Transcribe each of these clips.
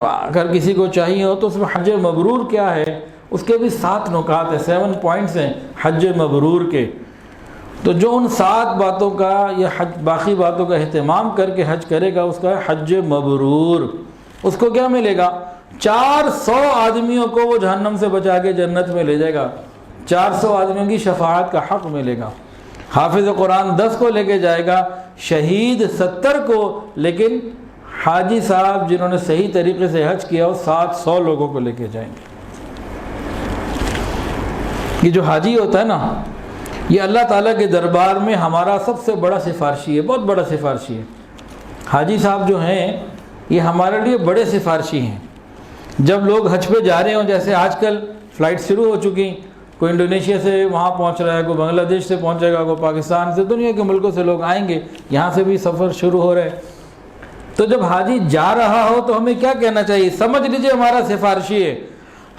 اگر کسی کو چاہیے ہو تو اس میں حج مبرور کیا ہے، اس کے بھی 7 نکات ہیں، 7 پوائنٹس ہیں حج مبرور کے۔ تو جو ان 7 باتوں کا یا باقی باتوں کا اہتمام کر کے حج کرے گا، اس کا حج مبرور۔ اس کو کیا ملے گا؟ 400 آدمیوں کو وہ جہنم سے بچا کے جنت میں لے جائے گا، 400 آدمیوں کی شفاعت کا حق ملے گا۔ حافظ قرآن 10 کو لے کے جائے گا، شہید 70 کو، لیکن حاجی صاحب جنہوں نے صحیح طریقے سے حج کیا وہ 700 لوگوں کو لے کے جائیں گے۔ یہ جو حاجی ہوتا ہے نا، یہ اللہ تعالیٰ کے دربار میں ہمارا سب سے بڑا سفارشی ہے، بہت بڑا سفارشی ہے۔ حاجی صاحب جو ہیں یہ ہمارے لیے بڑے سفارشی ہیں۔ جب لوگ حج پہ جا رہے ہوں، جیسے آج کل فلائٹ شروع ہو چکی، کوئی انڈونیشیا سے وہاں پہنچ رہا ہے، کوئی بنگلہ دیش سے پہنچے گا، کوئی پاکستان سے، دنیا کے ملکوں سے لوگ آئیں گے، یہاں سے بھی سفر شروع ہو رہا ہے۔ تو جب حاجی جا رہا ہو تو ہمیں کیا کہنا چاہیے؟ سمجھ لیجئے ہمارا سفارشی ہے۔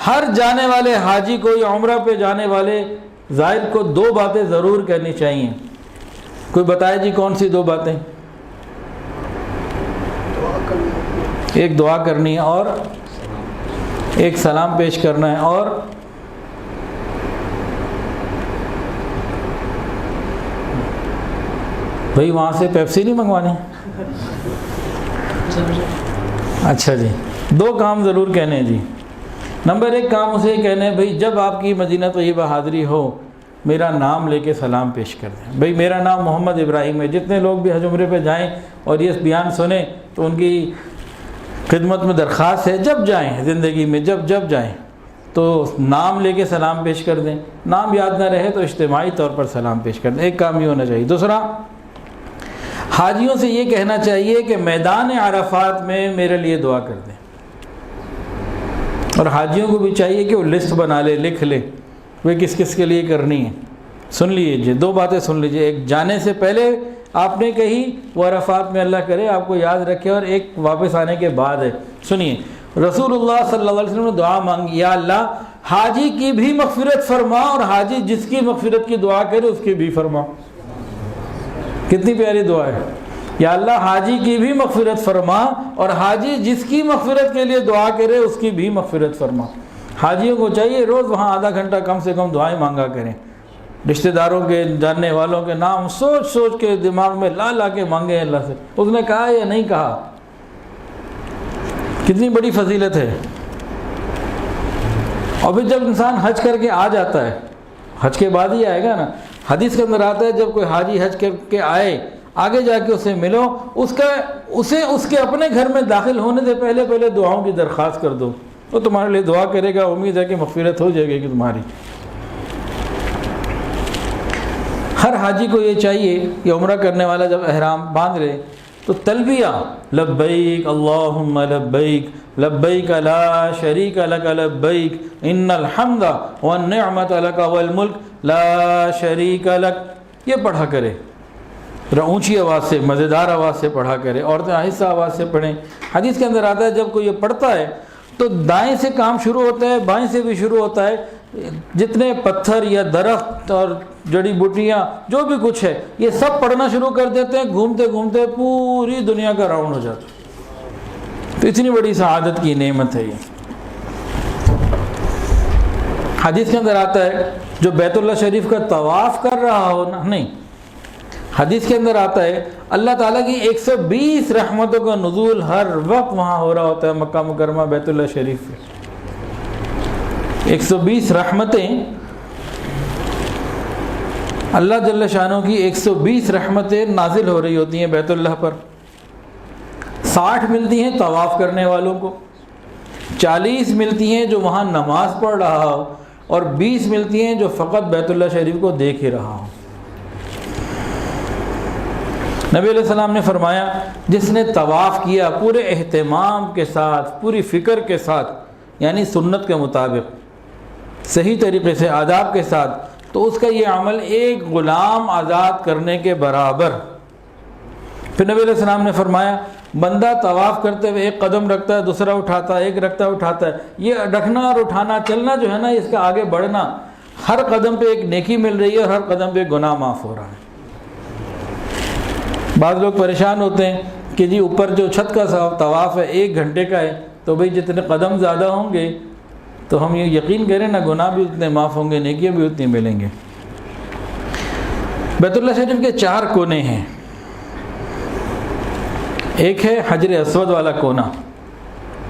ہر جانے والے حاجی کو یا عمرہ پہ جانے والے زائر کو 2 باتیں ضرور کہنی چاہیے۔ کوئی بتائے جی کون سی 2 باتیں؟ ایک دعا کرنی ہے، اور ایک سلام پیش کرنا ہے، اور بھائی وہاں سے پیپسی نہیں منگوانی؟ اچھا جی، 2 کام ضرور کہنے ہیں جی۔ نمبر 1 کام اسے کہنے ہیں، بھائی جب آپ کی مدینہ طیبہ حاضری ہو میرا نام لے کے سلام پیش کر دیں۔ بھائی میرا نام محمد ابراہیم ہے۔ جتنے لوگ بھی حج عمرے پہ جائیں اور یہ بیان سنیں تو ان کی خدمت میں درخواست ہے، جب جائیں زندگی میں، جب جائیں تو نام لے کے سلام پیش کر دیں۔ نام یاد نہ رہے تو اجتماعی طور پر سلام پیش کر دیں۔ ایک کام یہ ہونا چاہیے۔ دوسرا، حاجیوں سے یہ کہنا چاہیے کہ میدان عرفات میں میرے لیے دعا کر دیں، اور حاجیوں کو بھی چاہیے کہ وہ لسٹ بنا لے، لکھ لے وہ کس کس کے لیے کرنی ہے۔ سن لیجیے 2 باتیں سن لیجیے، ایک جانے سے پہلے آپ نے کہی، وہ عرفات میں اللہ کرے آپ کو یاد رکھے، اور ایک واپس آنے کے بعد ہے۔ سنیے، رسول اللہ صلی اللہ علیہ وسلم نے دعا مانگی، یا اللہ حاجی کی بھی مغفرت فرما، اور حاجی جس کی مغفرت کی دعا کرے اس کی بھی فرما۔ کتنی پیاری دعا ہے، یا اللہ حاجی کی بھی مغفرت فرما، اور حاجی جس کی مغفرت کے لیے دعا کرے اس کی بھی مغفرت فرما۔ حاجیوں کو چاہیے روز وہاں آدھا گھنٹہ کم سے کم دعائیں مانگا کریں، رشتہ داروں کے، جاننے والوں کے نام سوچ سوچ کے دماغ میں لا کے مانگے اللہ سے، اس نے کہا یا نہیں کہا۔ کتنی بڑی فضیلت ہے۔ اور پھر جب انسان حج کر کے آ جاتا ہے، حج کے بعد ہی آئے گا نا، حدیث کے اندر آتا ہے جب کوئی حاجی حج کر کے آئے، آگے جا کے اسے ملو، اسے اس کے اپنے گھر میں داخل ہونے سے پہلے دعاؤں کی درخواست کر دو، وہ تمہارے لیے دعا کرے گا، امید ہے کہ مغفرت ہو جائے گی کہ تمہاری۔ ہر حاجی کو یہ چاہیے کہ عمرہ کرنے والا جب احرام باندھ لے تو تلبیہ لبیک اللہم لبیک لبیک لا شریک لک لبیک ان الحمد والنعمت لک والملک لا شریک لک، یہ پڑھا کرے، اونچی آواز سے، مزیدار آواز سے پڑھا کرے، عورتیں آہستہ آواز سے پڑھیں۔ حدیث کے اندر آتا ہے جب کوئی یہ پڑھتا ہے تو دائیں سے کام شروع ہوتا ہے، بائیں سے بھی شروع ہوتا ہے، جتنے پتھر یا درخت اور جڑی بوٹیاں جو بھی کچھ ہے یہ سب پڑھنا شروع کر دیتے ہیں، گھومتے گھومتے پوری دنیا کا راؤنڈ ہو جاتا ہے۔ تو اتنی بڑی سعادت کی نعمت ہے یہ۔ حدیث کے اندر آتا ہے جو بیت اللہ شریف کا طواف کر رہا ہو نا، نہیں، حدیث کے اندر آتا ہے اللہ تعالیٰ کی 120 رحمتوں کا نزول ہر وقت وہاں ہو رہا ہوتا ہے، مکہ مکرمہ بیت اللہ شریف میں۔ 120 رحمتیں، اللہ جل شانہ کی 120 رحمتیں نازل ہو رہی ہوتی ہیں بیت اللہ پر۔ 60 ملتی ہیں طواف کرنے والوں کو، 40 ملتی ہیں جو وہاں نماز پڑھ رہا ہو، اور 20 ملتی ہیں جو فقط بیت اللہ شریف کو دیکھ ہی رہا ہو۔ نبی علیہ السلام نے فرمایا جس نے طواف کیا پورے اہتمام کے ساتھ، پوری فکر کے ساتھ، یعنی سنت کے مطابق، صحیح طریقے سے، آداب کے ساتھ، تو اس کا یہ عمل ایک غلام آزاد کرنے کے برابر۔ پھر نبی علیہ السلام نے فرمایا بندہ طواف کرتے ہوئے ایک قدم رکھتا ہے، دوسرا اٹھاتا ہے، ایک رکھتا ہے اٹھاتا ہے، یہ رکھنا اور اٹھانا، چلنا جو ہے نا، اس کا آگے بڑھنا، ہر قدم پہ ایک نیکی مل رہی ہے اور ہر قدم پہ گناہ معاف ہو رہا ہے۔ بعض لوگ پریشان ہوتے ہیں کہ جی اوپر جو چھت کا طواف ہے 1 گھنٹے کا ہے، تو بھئی جتنے قدم زیادہ ہوں گے تو ہم یہ یقین کریں نا گناہ بھی اتنے معاف ہوں گے، نیکیاں بھی اتنی ملیں گے۔ بیت اللہ شریف کے 4 کونے ہیں۔ ایک ہے حجر اسود والا کونا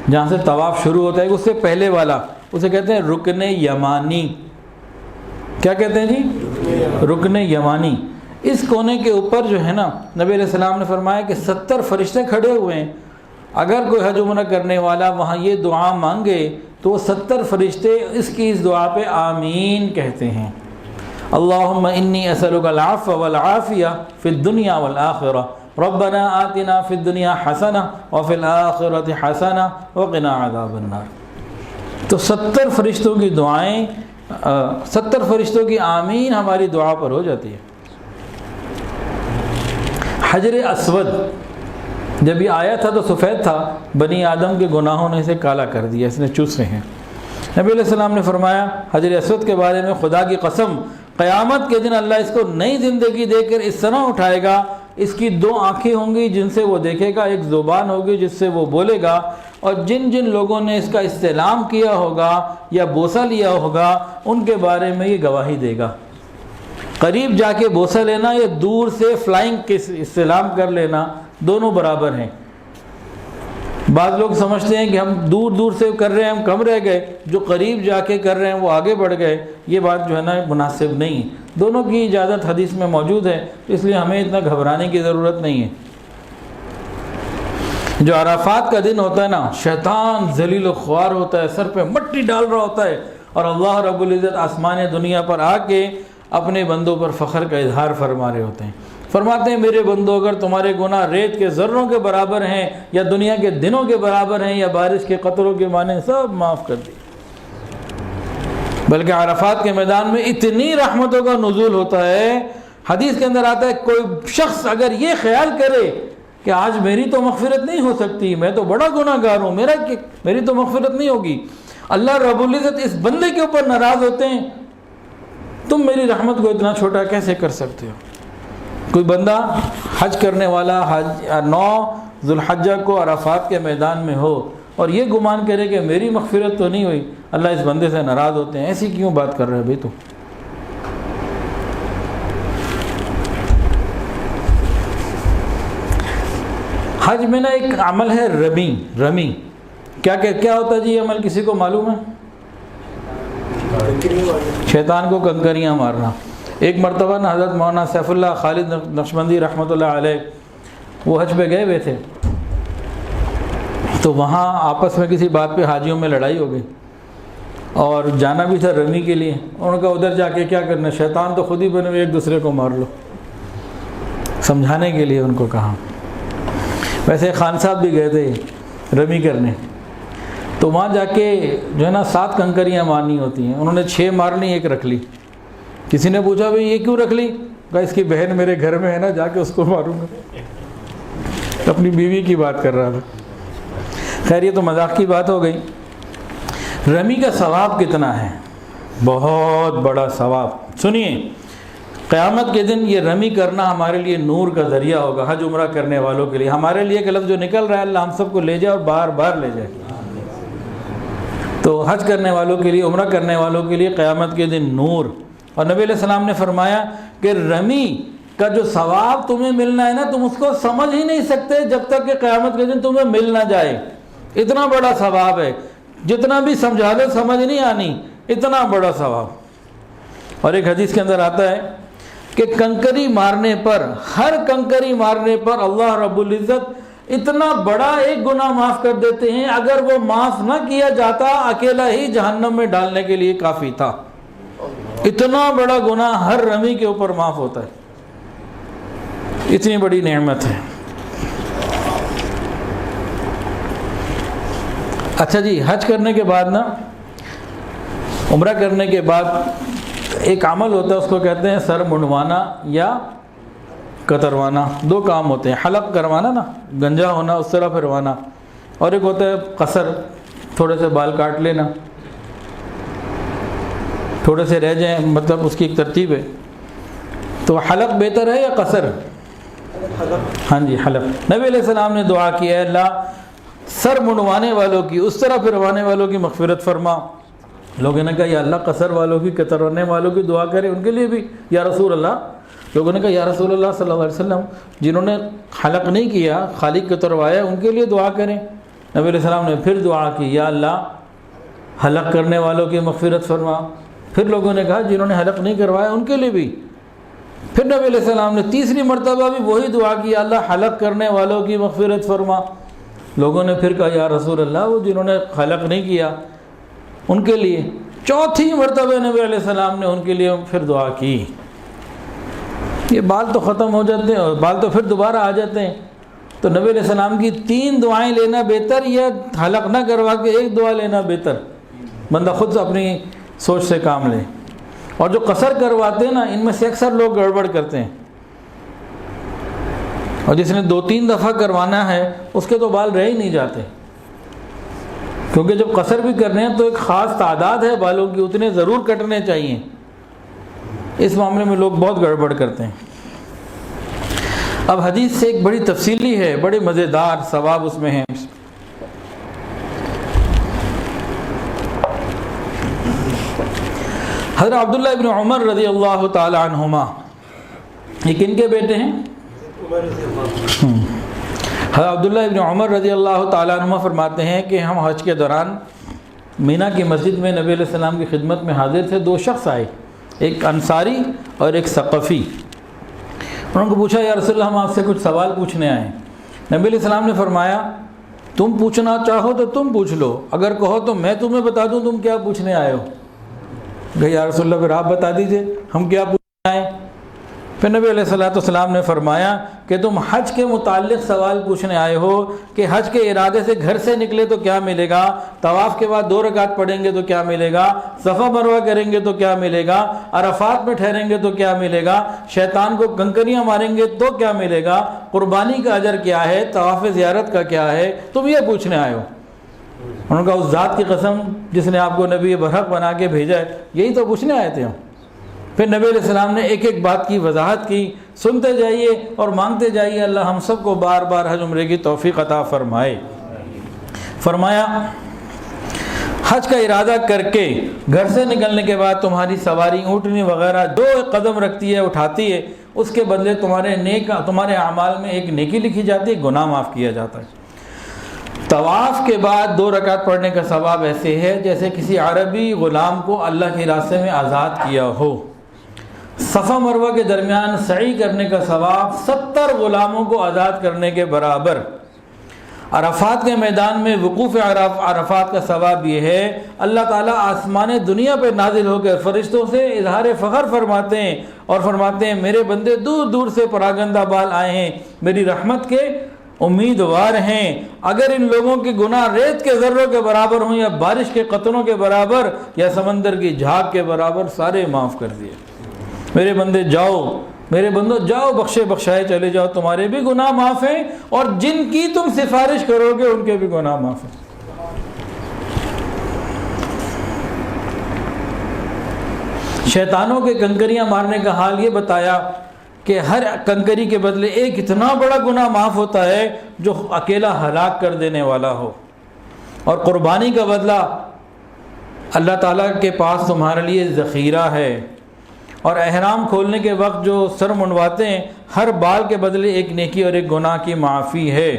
جہاں سے طواف شروع ہوتا ہے، اس سے پہلے والا اسے کہتے ہیں رکن یمانی۔ کیا کہتے ہیں جی؟ رکن یمانی۔ اس کونے کے اوپر جو ہے نا نبی علیہ السلام نے فرمایا کہ 70 فرشتے کھڑے ہوئے ہیں، اگر کوئی حج عمرہ کرنے والا وہاں یہ دعا مانگے تو وہ 70 فرشتے اس دعا پہ آمین کہتے ہیں۔ اللہم انی اسألک العفو والعافیہ فی الدنیا والآخرہ ربنا آتنا فی الدنیا حسنہ وفی الآخرۃ حسنہ وقنا عذاب النار۔ تو 70 فرشتوں کی دعائیں 70 فرشتوں کی آمین ہماری دعا پر ہو جاتی ہے۔ حجر اسود جب یہ آیا تھا تو سفید تھا، بنی آدم کے گناہوں نے اسے کالا کر دیا، اس نے چوسے ہیں۔ نبی علیہ السلام نے فرمایا حجر اسود کے بارے میں، خدا کی قسم قیامت کے دن اللہ اس کو نئی زندگی دے کر اس طرح اٹھائے گا، اس کی 2 آنکھیں ہوں گی جن سے وہ دیکھے گا، ایک زبان ہوگی جس سے وہ بولے گا، اور جن جن لوگوں نے اس کا استلام کیا ہوگا یا بوسہ لیا ہوگا ان کے بارے میں یہ گواہی دے گا۔ قریب جا کے بوسہ لینا یا دور سے فلائنگ کس استلام کر لینا دونوں برابر ہیں۔ بعض لوگ سمجھتے ہیں کہ ہم دور دور سے کر رہے ہیں ہم کم رہ گئے، جو قریب جا کے کر رہے ہیں وہ آگے بڑھ گئے، یہ بات جو ہے نا مناسب نہیں۔ دونوں کی اجازت حدیث میں موجود ہے، اس لیے ہمیں اتنا گھبرانے کی ضرورت نہیں ہے۔ جو عرفات کا دن ہوتا ہے نا، شیطان ذلیل و خوار ہوتا ہے، سر پہ مٹی ڈال رہا ہوتا ہے، اور اللہ رب العزت آسمان دنیا پر آ کے اپنے بندوں پر فخر کا اظہار فرما رہے ہوتے ہیں۔ فرماتے ہیں میرے بندو اگر تمہارے گناہ ریت کے ذروں کے برابر ہیں یا دنیا کے دنوں کے برابر ہیں یا بارش کے قطروں کے مانند، سب معاف کر دی۔ بلکہ عرفات کے میدان میں اتنی رحمتوں کا نزول ہوتا ہے، حدیث کے اندر آتا ہے کوئی شخص اگر یہ خیال کرے کہ آج میری تو مغفرت نہیں ہو سکتی، میں تو بڑا گناہ گار ہوں، میری تو مغفرت نہیں ہوگی، اللہ رب العزت اس بندے کے اوپر ناراض ہوتے ہیں، تم میری رحمت کو اتنا چھوٹا کیسے کر سکتے ہو؟ کوئی بندہ حج کرنے والا 9 ذوالحجہ کو عرفات کے میدان میں ہو اور یہ گمان کرے کہ میری مغفرت تو نہیں ہوئی، اللہ اس بندے سے ناراض ہوتے ہیں، ایسی کیوں بات کر رہے بھائی تو؟ حج میں نا ایک عمل ہے رمی۔ کیا ہوتا ہے جی یہ عمل، کسی کو معلوم ہے؟ شیطان کو کنکریاں مارنا۔ ایک مرتبہ نا حضرت مولانا سیف اللہ خالد نقشبندی رحمۃ اللہ علیہ وہ حج پہ گئے ہوئے تھے، تو وہاں آپس میں کسی بات پہ حاجیوں میں لڑائی ہو گئی اور جانا بھی تھا رمی کے لیے۔ انہوں نے کہا ادھر جا کے کیا کرنا، شیطان تو خود ہی بنے ہوئے، ایک دوسرے کو مار لو۔ سمجھانے کے لیے ان کو کہا۔ ویسے خان صاحب بھی گئے تھے رمی کرنے، تو وہاں جا کے جو ہے نا 7 کنکریاں مارنی ہوتی ہیں، انہوں نے 6 مار لی، 1 رکھ لی۔ کسی نے پوچھا بھئی یہ کیوں رکھ لی؟ کہا اس کی بہن میرے گھر میں ہے نا، جا کے اس کو ماروں گا۔ اپنی بیوی کی بات کر رہا تھا۔ خیر یہ تو مذاق کی بات ہو گئی۔ رمی کا ثواب کتنا ہے؟ بہت بڑا ثواب۔ سنیے، قیامت کے دن یہ رمی کرنا ہمارے لیے نور کا ذریعہ ہوگا، حج عمرہ کرنے والوں کے لیے۔ ہمارے لیے کہ لفظ جو نکل رہا ہے اللہ ہم سب کو لے جائے اور بار بار لے جائے۔ تو حج کرنے والوں کے لیے، عمرہ کرنے والوں کے لیے قیامت کے دن نور۔ اور نبی علیہ السلام نے فرمایا کہ رمی کا جو ثواب تمہیں ملنا ہے نا، تم اس کو سمجھ ہی نہیں سکتے جب تک کہ قیامت کے دن تمہیں مل نہ جائے۔ اتنا بڑا ثواب ہے، جتنا بھی سمجھا لو سمجھ نہیں آنی، اتنا بڑا ثواب۔ اور ایک حدیث کے اندر آتا ہے کہ کنکری مارنے پر، ہر کنکری مارنے پر اللہ رب العزت اتنا بڑا ایک گناہ معاف کر دیتے ہیں، اگر وہ معاف نہ کیا جاتا اکیلا ہی جہنم میں ڈالنے کے لیے کافی تھا۔ اتنا بڑا گناہ ہر رمی کے اوپر معاف ہوتا ہے، اتنی بڑی نعمت ہے۔ اچھا جی، حج کرنے کے بعد نا، عمرہ کرنے کے بعد ایک عمل ہوتا ہے، اس کو کہتے ہیں سر منڈوانا یا کتروانا۔ 2 کام ہوتے ہیں، حلق کروانا نا، گنجا ہونا، اس طرح پھروانا، اور ایک ہوتا ہے قصر، تھوڑے سے بال کاٹ لینا، تھوڑے سے رہ جائیں، مطلب اس کی ایک ترتیب ہے۔ تو حلق بہتر ہے یا قصر؟ ہاں جی حلق۔ نبی علیہ السلام نے دعا کی، اے اللہ سر منڈوانے والوں کی، اس طرح پھروانے والوں کی مغفرت فرما۔ لوگوں نے کہا یا اللہ قصر والوں کی، کترانے والوں کی دعا کرے، ان کے لیے بھی یا رسول اللہ۔ لوگوں نے کہا یا رسول اللہ صلی اللہ علیہ وسلم جنہوں نے حلق نہیں کیا، خالی کتروایا، ان کے لیے دعا کریں۔ نبی علیہ السلام نے پھر دعا کی یا اللہ حلق کرنے والوں کی مغفرت فرما۔ پھر لوگوں نے کہا جنہوں نے حلق نہیں کروایا ان کے لیے بھی۔ پھر نبی علیہ السلام نے تیسری مرتبہ بھی وہی دعا کی، اللہ حلق کرنے والوں کی مغفرت فرما۔ لوگوں نے پھر کہا یا رسول اللہ وہ جنہوں نے حلق نہیں کیا ان کے لیے۔ چوتھی مرتبہ نبی علیہ السلام نے ان کے لیے پھر دعا کی۔ یہ بال تو ختم ہو جاتے ہیں اور بال تو پھر دوبارہ آ جاتے ہیں، تو نبی علیہ السلام کی 3 دعائیں لینا بہتر یا حلق نہ کروا کے 1 دعا لینا بہتر؟ بندہ خود اپنی سوچ سے کام لے۔ اور جو قصر کرواتے ہیں نا، ان میں سے اکثر لوگ گڑبڑ کرتے ہیں، اور جس نے 2-3 دفعہ کروانا ہے اس کے تو بال رہ ہی نہیں جاتے، کیونکہ جب قصر بھی کرنے ہیں تو ایک خاص تعداد ہے بالوں کی، اتنے ضرور کٹنے چاہیے۔ اس معاملے میں لوگ بہت گڑبڑ کرتے ہیں۔ اب حدیث سے ایک بڑی تفصیلی ہے، بڑے مزیدار ثواب اس میں ہیں۔ حضرت عبداللہ ابن عمر رضی اللہ تعالی عنہما، یہ کن کے بیٹے ہیں؟ حضرت عبداللہ ابن عمر رضی اللہ تعالی عنہما فرماتے ہیں کہ ہم حج کے دوران مینا کی مسجد میں نبی علیہ السلام کی خدمت میں حاضر تھے۔ 2 شخص آئے، ایک انصاری اور ایک ثقفی۔ انہوں نے پوچھا یا رسول اللہ ہم آپ سے کچھ سوال پوچھنے آئے ہیں۔ نبی علیہ السلام نے فرمایا تم پوچھنا چاہو تو تم پوچھ لو، اگر کہو تو میں تمہیں بتا دوں تم کیا پوچھنے آئے ہو۔ کہ یا رسول اللہ پھر آپ بتا دیجئے ہم کیا پوچھنے آئے۔ پھر نبی علیہ السلام نے فرمایا کہ تم حج کے متعلق سوال پوچھنے آئے ہو کہ حج کے ارادے سے گھر سے نکلے تو کیا ملے گا، طواف کے بعد 2 رکعت پڑھیں گے تو کیا ملے گا، صفا مروہ کریں گے تو کیا ملے گا، عرفات میں ٹھہریں گے تو کیا ملے گا، شیطان کو کنکریاں ماریں گے تو کیا ملے گا، قربانی کا اجر کیا ہے، طواف زیارت کا کیا ہے، تم یہ پوچھنے آئے ہو۔ انہوں نے کہا اس ذات کی قسم جس نے آپ کو نبی برحق بنا کے بھیجا ہے، یہی تو پوچھنے آئے تھے ہم۔ پھر نبی علیہ السلام نے ایک ایک بات کی وضاحت کی۔ سنتے جائیے اور مانگتے جائیے، اللہ ہم سب کو بار بار حج عمرے کی توفیق عطا فرمائے۔ فرمایا حج کا ارادہ کر کے گھر سے نکلنے کے بعد تمہاری سواری اونٹنی وغیرہ جو قدم رکھتی ہے اٹھاتی ہے، اس کے بدلے تمہارے اعمال میں ایک نیکی لکھی جاتی ہے، گناہ معاف کیا جاتا ہے۔ طواف کے بعد 2 رکعت پڑھنے کا ثواب ایسے ہے جیسے کسی عربی غلام کو اللہ کے راستے میں آزاد کیا ہو۔ صفا مروہ کے درمیان سعی کرنے کا ثواب 70 غلاموں کو آزاد کرنے کے برابر۔ عرفات کے میدان میں وقوف عرفات کا ثواب یہ ہے، اللہ تعالیٰ آسمان دنیا پہ نازل ہو کر فرشتوں سے اظہار فخر فرماتے ہیں اور فرماتے ہیں میرے بندے دور دور سے پراگندہ بال آئے ہیں، میری رحمت کے امیدوار ہیں۔ اگر ان لوگوں کے گناہ ریت کے ذروں کے برابر ہوں یا بارش کے قطروں کے برابر یا سمندر کی جھاگ کے برابر، سارے معاف کر دیے۔ میرے بندے جاؤ، میرے بندو جاؤ، بخشے بخشائے چلے جاؤ، تمہارے بھی گناہ معاف ہیں اور جن کی تم سفارش کرو گے ان کے بھی گناہ معاف ہیں۔ شیطانوں کے کنکریاں مارنے کا حال یہ بتایا کہ ہر کنکری کے بدلے ایک اتنا بڑا گناہ معاف ہوتا ہے جو اکیلا ہلاک کر دینے والا ہو، اور قربانی کا بدلہ اللہ تعالیٰ کے پاس تمہارے لیے ذخیرہ ہے۔ اور احرام کھولنے کے وقت جو سر منڈواتے ہیں، ہر بال کے بدلے ایک نیکی اور ایک گناہ کی معافی ہے۔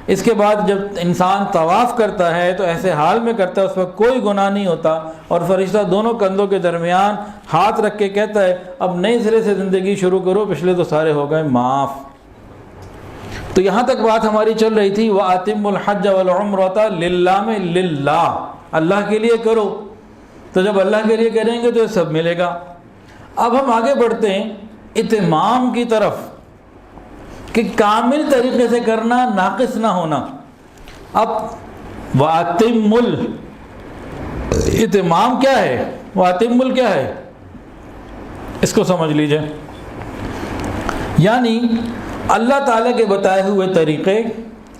اس کے بعد جب انسان طواف کرتا ہے تو ایسے حال میں کرتا ہے اس وقت کوئی گناہ نہیں ہوتا، اور فرشتہ دونوں کندھوں کے درمیان ہاتھ رکھ کے کہتا ہے اب نئے سرے سے زندگی شروع کرو، پچھلے تو سارے ہو گئے معاف۔ تو یہاں تک بات ہماری چل رہی تھی وَأَتِمُّ الْحَجَّ وَالْعُمْرَةَ لِلَّهِ میں للہ، اللہ کے لیے کرو۔ تو جب اللہ کے لیے کریں گے تو یہ سب ملے گا۔ اب ہم آگے بڑھتے ہیں اتمام کی طرف کہ کامل طریقے سے کرنا، ناقص نہ ہونا۔ اب وَأَتِمُّ اتمام کیا ہے، وَأَتِمُّ کیا ہے، اس کو سمجھ لیجئے۔ یعنی اللہ تعالیٰ کے بتائے ہوئے طریقے،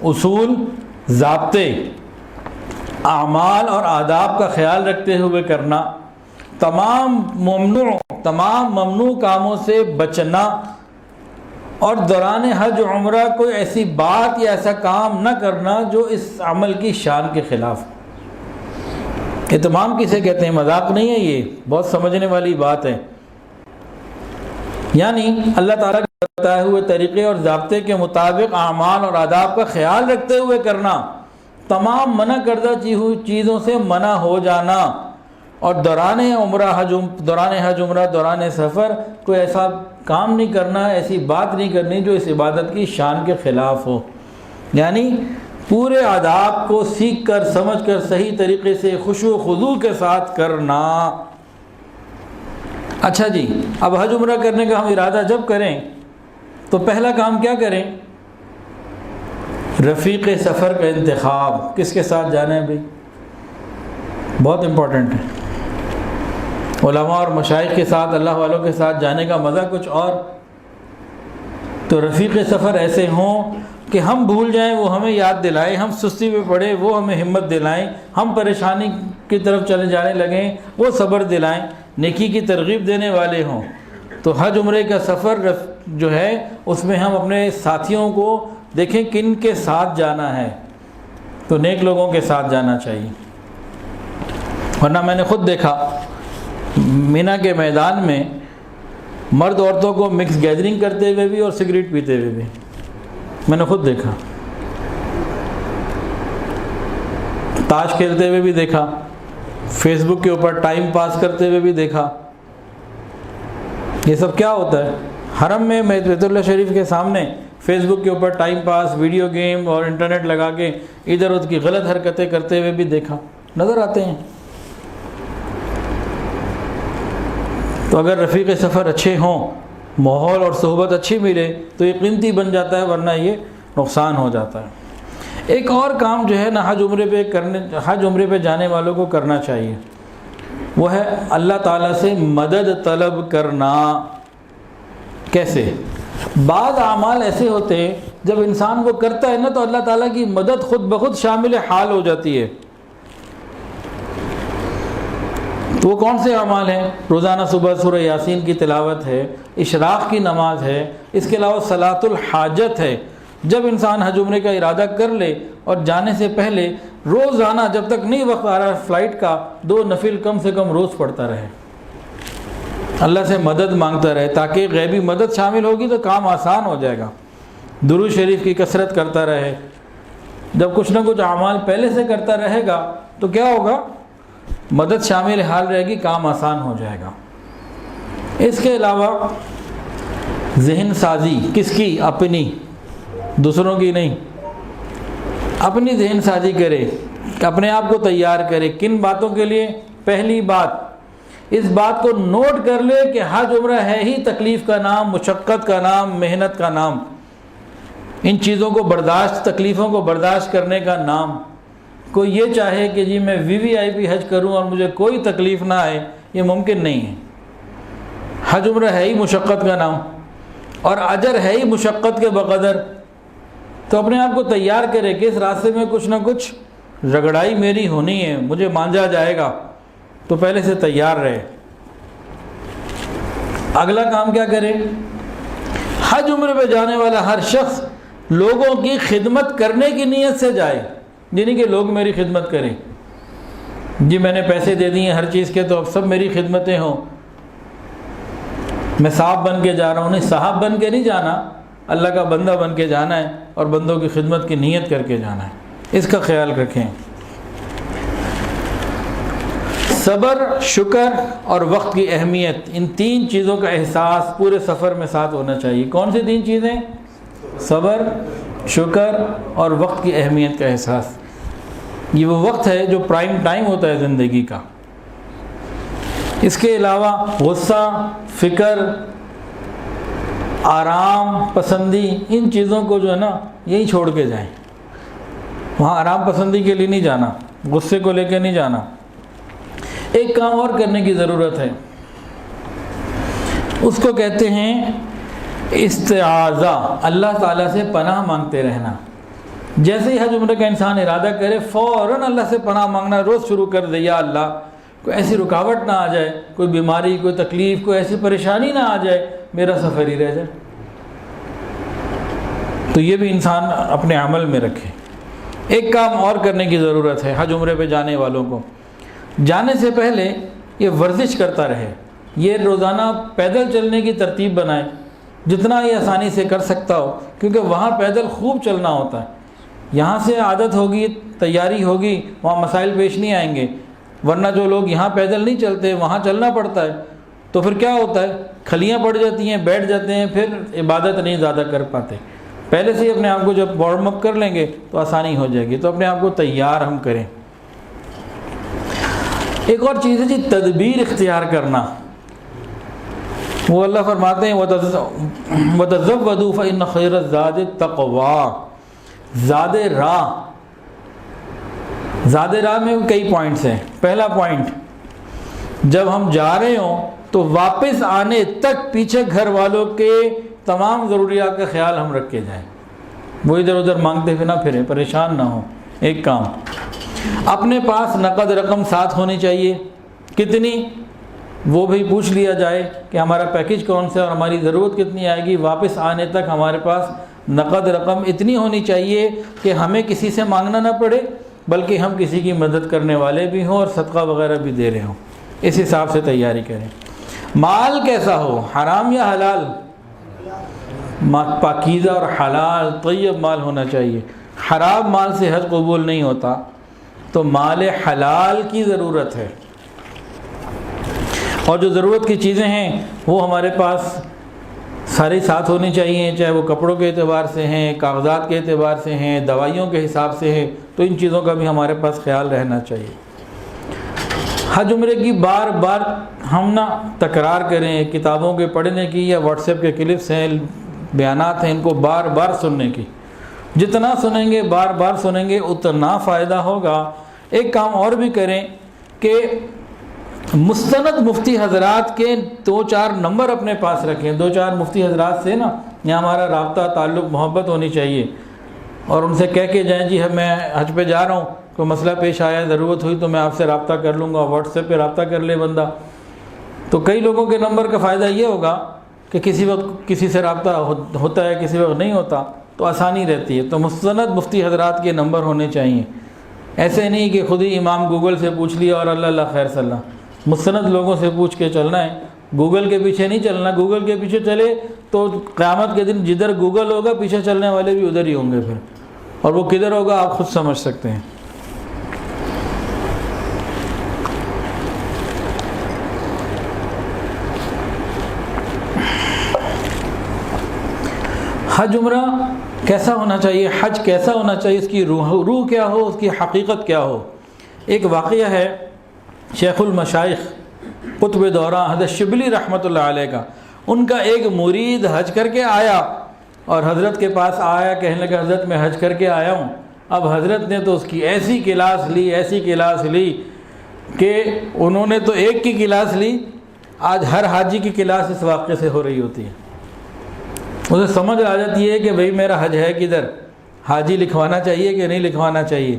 اصول، ضابطے، اعمال اور آداب کا خیال رکھتے ہوئے کرنا، تمام ممنوع کاموں سے بچنا، اور دوران حج عمرہ کوئی ایسی بات یا ایسا کام نہ کرنا جو اس عمل کی شان کے خلاف. اہتمام کسے کہتے ہیں؟ مذاق نہیں ہے، یہ بہت سمجھنے والی بات ہے. یعنی اللہ تعالیٰ کے بتائے ہوئے طریقے اور ضابطے کے مطابق اعمال اور آداب کا خیال رکھتے ہوئے کرنا، تمام منع کردہ چیزوں سے منع ہو جانا، اور دوران حج عمرہ دوران سفر کوئی ایسا کام نہیں کرنا، ایسی بات نہیں کرنی جو اس عبادت کی شان کے خلاف ہو. یعنی پورے آداب کو سیکھ کر سمجھ کر صحیح طریقے سے خشوع و خضوع کے ساتھ کرنا. اچھا جی، اب حج عمرہ کرنے کا ہم ارادہ جب کریں تو پہلا کام کیا کریں؟ رفیق سفر کا انتخاب. کس کے ساتھ جانا ہے بھائی؟ بہت امپورٹنٹ ہے. علماء اور مشائخ کے ساتھ، اللہ والوں کے ساتھ جانے کا مزہ کچھ اور. تو رفیق سفر ایسے ہوں کہ ہم بھول جائیں وہ ہمیں یاد دلائیں، ہم سستی میں پڑے وہ ہمیں ہمت دلائیں، ہم پریشانی کی طرف چلے جانے لگیں وہ صبر دلائیں، نیکی کی ترغیب دینے والے ہوں. تو حج عمرے کا سفر جو ہے اس میں ہم اپنے ساتھیوں کو دیکھیں کن کے ساتھ جانا ہے، تو نیک لوگوں کے ساتھ جانا چاہیے. ورنہ میں نے خود دیکھا مینا کے میدان میں مرد عورتوں کو مکس گیدرنگ کرتے ہوئے بھی اور سگریٹ پیتے ہوئے بھی میں نے خود دیکھا. تاش کھیلتے ہوئے بھی دیکھا، فیس بک کے اوپر ٹائم پاس کرتے ہوئے بھی دیکھا. یہ سب کیا ہوتا ہے؟ حرم میں بیت اللہ شریف کے سامنے فیس بک کے اوپر ٹائم پاس، ویڈیو گیم اور انٹرنیٹ لگا کے ادھر ادھر کی غلط حرکتیں کرتے ہوئے بھی دیکھا، نظر آتے ہیں. تو اگر رفیق سفر اچھے ہوں، ماحول اور صحبت اچھی ملے تو یہ قیمتی بن جاتا ہے، ورنہ یہ نقصان ہو جاتا ہے. ایک اور کام جو ہے نا حج عمرے پہ جانے والوں کو کرنا چاہیے، وہ ہے اللہ تعالیٰ سے مدد طلب کرنا. کیسے؟ بعض اعمال ایسے ہوتے ہیں جب انسان وہ کرتا ہے نا تو اللہ تعالیٰ کی مدد خود بخود شامل حال ہو جاتی ہے. تو وہ کون سے اعمال ہیں؟ روزانہ صبح سورہ یاسین کی تلاوت ہے، اشراق کی نماز ہے، اس کے علاوہ صلاۃ الحاجت ہے. جب انسان حج عمرے کا ارادہ کر لے اور جانے سے پہلے روزانہ جب تک نہیں وقت آ رہا فلائٹ کا 2 نفل کم سے کم روز پڑھتا رہے، اللہ سے مدد مانگتا رہے، تاکہ غیبی مدد شامل ہوگی تو کام آسان ہو جائے گا. درود شریف کی کثرت کرتا رہے. جب کچھ نہ کچھ اعمال پہلے سے کرتا رہے گا تو کیا ہوگا؟ مدد شامل حال رہے گی، کام آسان ہو جائے گا. اس کے علاوہ ذہن سازی کس کی؟ اپنی، دوسروں کی نہیں. اپنی ذہن سازی کرے، اپنے آپ کو تیار کرے. کن باتوں کے لیے؟ پہلی بات اس بات کو نوٹ کر لے کہ حج عمرہ ہے ہی تکلیف کا نام، مشقت کا نام، محنت کا نام. ان چیزوں کو برداشت، تکلیفوں کو برداشت کرنے کا نام. کوئی یہ چاہے کہ جی میں VVIP حج کروں اور مجھے کوئی تکلیف نہ آئے، یہ ممکن نہیں ہے. حج عمرہ ہے ہی مشقت کا نام اور اجر ہے ہی مشقت کے بقدر. تو اپنے آپ کو تیار کرے کہ اس راستے میں کچھ نہ کچھ رگڑائی میری ہونی ہے، مجھے مانجا جائے گا، تو پہلے سے تیار رہے. اگلا کام کیا کرے؟ حج عمرے پہ جانے والا ہر شخص لوگوں کی خدمت کرنے کی نیت سے جائے. یعنی کہ لوگ میری خدمت کریں، جی میں نے پیسے دے دیے ہر چیز کے تو اب سب میری خدمتیں ہوں، میں صاحب بن کے جا رہا ہوں. نہیں، صاحب بن کے نہیں جانا، اللہ کا بندہ بن کے جانا ہے اور بندوں کی خدمت کی نیت کر کے جانا ہے. اس کا خیال رکھیں. صبر، شکر اور وقت کی اہمیت، ان 3 چیزوں کا احساس پورے سفر میں ساتھ ہونا چاہیے. کون سی 3 چیزیں؟ صبر، شکر اور وقت کی اہمیت کا احساس. یہ وہ وقت ہے جو پرائم ٹائم ہوتا ہے زندگی کا. اس کے علاوہ غصہ، فکر، آرام پسندی، ان چیزوں کو جو ہے نا یہی چھوڑ کے جائیں. وہاں آرام پسندی کے لیے نہیں جانا، غصے کو لے کے نہیں جانا. ایک کام اور کرنے کی ضرورت ہے، اس کو کہتے ہیں استعاذہ. اللہ تعالیٰ سے پناہ مانگتے رہنا. جیسے ہی حج عمرہ کا انسان ارادہ کرے فوراً اللہ سے پناہ مانگنا روز شروع کر دے. یا اللہ کوئی ایسی رکاوٹ نہ آ جائے، کوئی بیماری، کوئی تکلیف، کوئی ایسی پریشانی نہ آ جائے، میرا سفر ہی رہ جائے. تو یہ بھی انسان اپنے عمل میں رکھے۔ ایک کام اور کرنے کی ضرورت ہے حج عمرے پہ جانے والوں کو، جانے سے پہلے یہ ورزش کرتا رہے، یہ روزانہ پیدل چلنے کی ترتیب بنائے جتنا یہ آسانی سے کر سکتا ہو، کیونکہ وہاں پیدل خوب چلنا ہوتا ہے۔ یہاں سے عادت ہوگی، تیاری ہوگی، وہاں مسائل پیش نہیں آئیں گے، ورنہ جو لوگ یہاں پیدل نہیں چلتے وہاں چلنا پڑتا ہے، تو پھر کیا ہوتا ہے، کھلیاں پڑ جاتی ہیں، بیٹھ جاتے ہیں، پھر عبادت نہیں زیادہ کر پاتے۔ پہلے سے ہی اپنے آپ کو جب وارم اپ کر لیں گے تو آسانی ہو جائے گی، تو اپنے آپ کو تیار ہم کریں۔ ایک اور چیز ہے جی تدبیر اختیار کرنا، وہ اللہ فرماتے ہیں وَتَزَوَّدُوا فَإِنَّ خَيْرَ الزَّادِ التَّقْوَىٰ۔ زاد راہ میں کئی پوائنٹس ہیں۔ پہلا پوائنٹ، جب ہم جا رہے ہوں تو واپس آنے تک پیچھے گھر والوں کے تمام ضروریات کا خیال ہم رکھ کے جائیں، وہ ادھر ادھر مانگتے ہوئے نہ پھریں، پریشان نہ ہوں۔ ایک کام، اپنے پاس نقد رقم ساتھ ہونی چاہیے، کتنی وہ بھی پوچھ لیا جائے کہ ہمارا پیکیج کون سا ہے اور ہماری ضرورت کتنی آئے گی، واپس آنے تک ہمارے پاس نقد رقم اتنی ہونی چاہیے کہ ہمیں کسی سے مانگنا نہ پڑے، بلکہ ہم کسی کی مدد کرنے والے بھی ہوں اور صدقہ وغیرہ بھی دے رہے ہوں۔ اس حساب سے تیاری کریں۔ مال کیسا ہو، حرام یا حلال؟ پاکیزہ اور حلال طیب مال ہونا چاہیے۔ حرام مال سے حج قبول نہیں ہوتا، تو مال حلال کی ضرورت ہے، اور جو ضرورت کی چیزیں ہیں وہ ہمارے پاس ساری ساتھ ہونی چاہیے، چاہے وہ کپڑوں کے اعتبار سے ہیں، کاغذات کے اعتبار سے ہیں، دوائیوں کے حساب سے ہیں، تو ان چیزوں کا بھی ہمارے پاس خیال رہنا چاہیے۔ حج عمرے کی بار بار ہم نہ تکرار کریں، کتابوں کے پڑھنے کی یا واٹس ایپ کے کلپس ہیں، بیانات ہیں، ان کو بار بار سننے کی، جتنا سنیں گے بار بار سنیں گے اتنا فائدہ ہوگا۔ ایک کام اور بھی کریں کہ مستند مفتی حضرات کے 2-4 نمبر اپنے پاس رکھیں، 2-4 مفتی حضرات سے نا یہاں ہمارا رابطہ، تعلق، محبت ہونی چاہیے، اور ان سے کہہ کے جائیں جی میں حج پہ جا رہا ہوں، کوئی مسئلہ پیش آیا، ضرورت ہوئی تو میں آپ سے رابطہ کر لوں گا، واٹس ایپ پہ رابطہ کر لے بندہ۔ تو کئی لوگوں کے نمبر کا فائدہ یہ ہوگا کہ کسی وقت کسی سے رابطہ ہوتا ہے، کسی وقت نہیں ہوتا، تو آسانی رہتی ہے۔ تو مستند مفتی حضرات کے نمبر ہونے چاہیے، ایسے نہیں کہ خود ہی امام گوگل سے پوچھ لیا اور اللہ اللہ خیر صلی اللہ۔ مستند لوگوں سے پوچھ کے چلنا ہے، گوگل کے پیچھے نہیں چلنا۔ گوگل کے پیچھے چلے تو قیامت کے دن جدھر گوگل ہوگا پیچھے چلنے والے بھی ادھر ہی ہوں گے پھر، اور وہ کدھر ہوگا آپ خود سمجھ سکتے ہیں۔ حج عمرہ کیسا ہونا چاہیے، حج کیسا ہونا چاہیے، اس کی روح کیا ہو، اس کی حقیقت کیا ہو۔ ایک واقعہ ہے شیخ المشائخ قطب دورہ حضرت شبلی رحمۃ اللہ علیہ کا۔ ان کا ایک مرید حج کر کے آیا اور حضرت کے پاس آیا، کہنے لگا حضرت میں حج کر کے آیا ہوں۔ اب حضرت نے تو اس کی ایسی کلاس لی کہ انہوں نے تو ایک کی کلاس لی، آج ہر حاجی کی کلاس اس واقعے سے ہو رہی ہوتی ہے۔ اسے سمجھ آ جاتی ہے کہ بھئی میرا حج ہے کدھر، حاجی لکھوانا چاہیے کہ نہیں لکھوانا چاہیے۔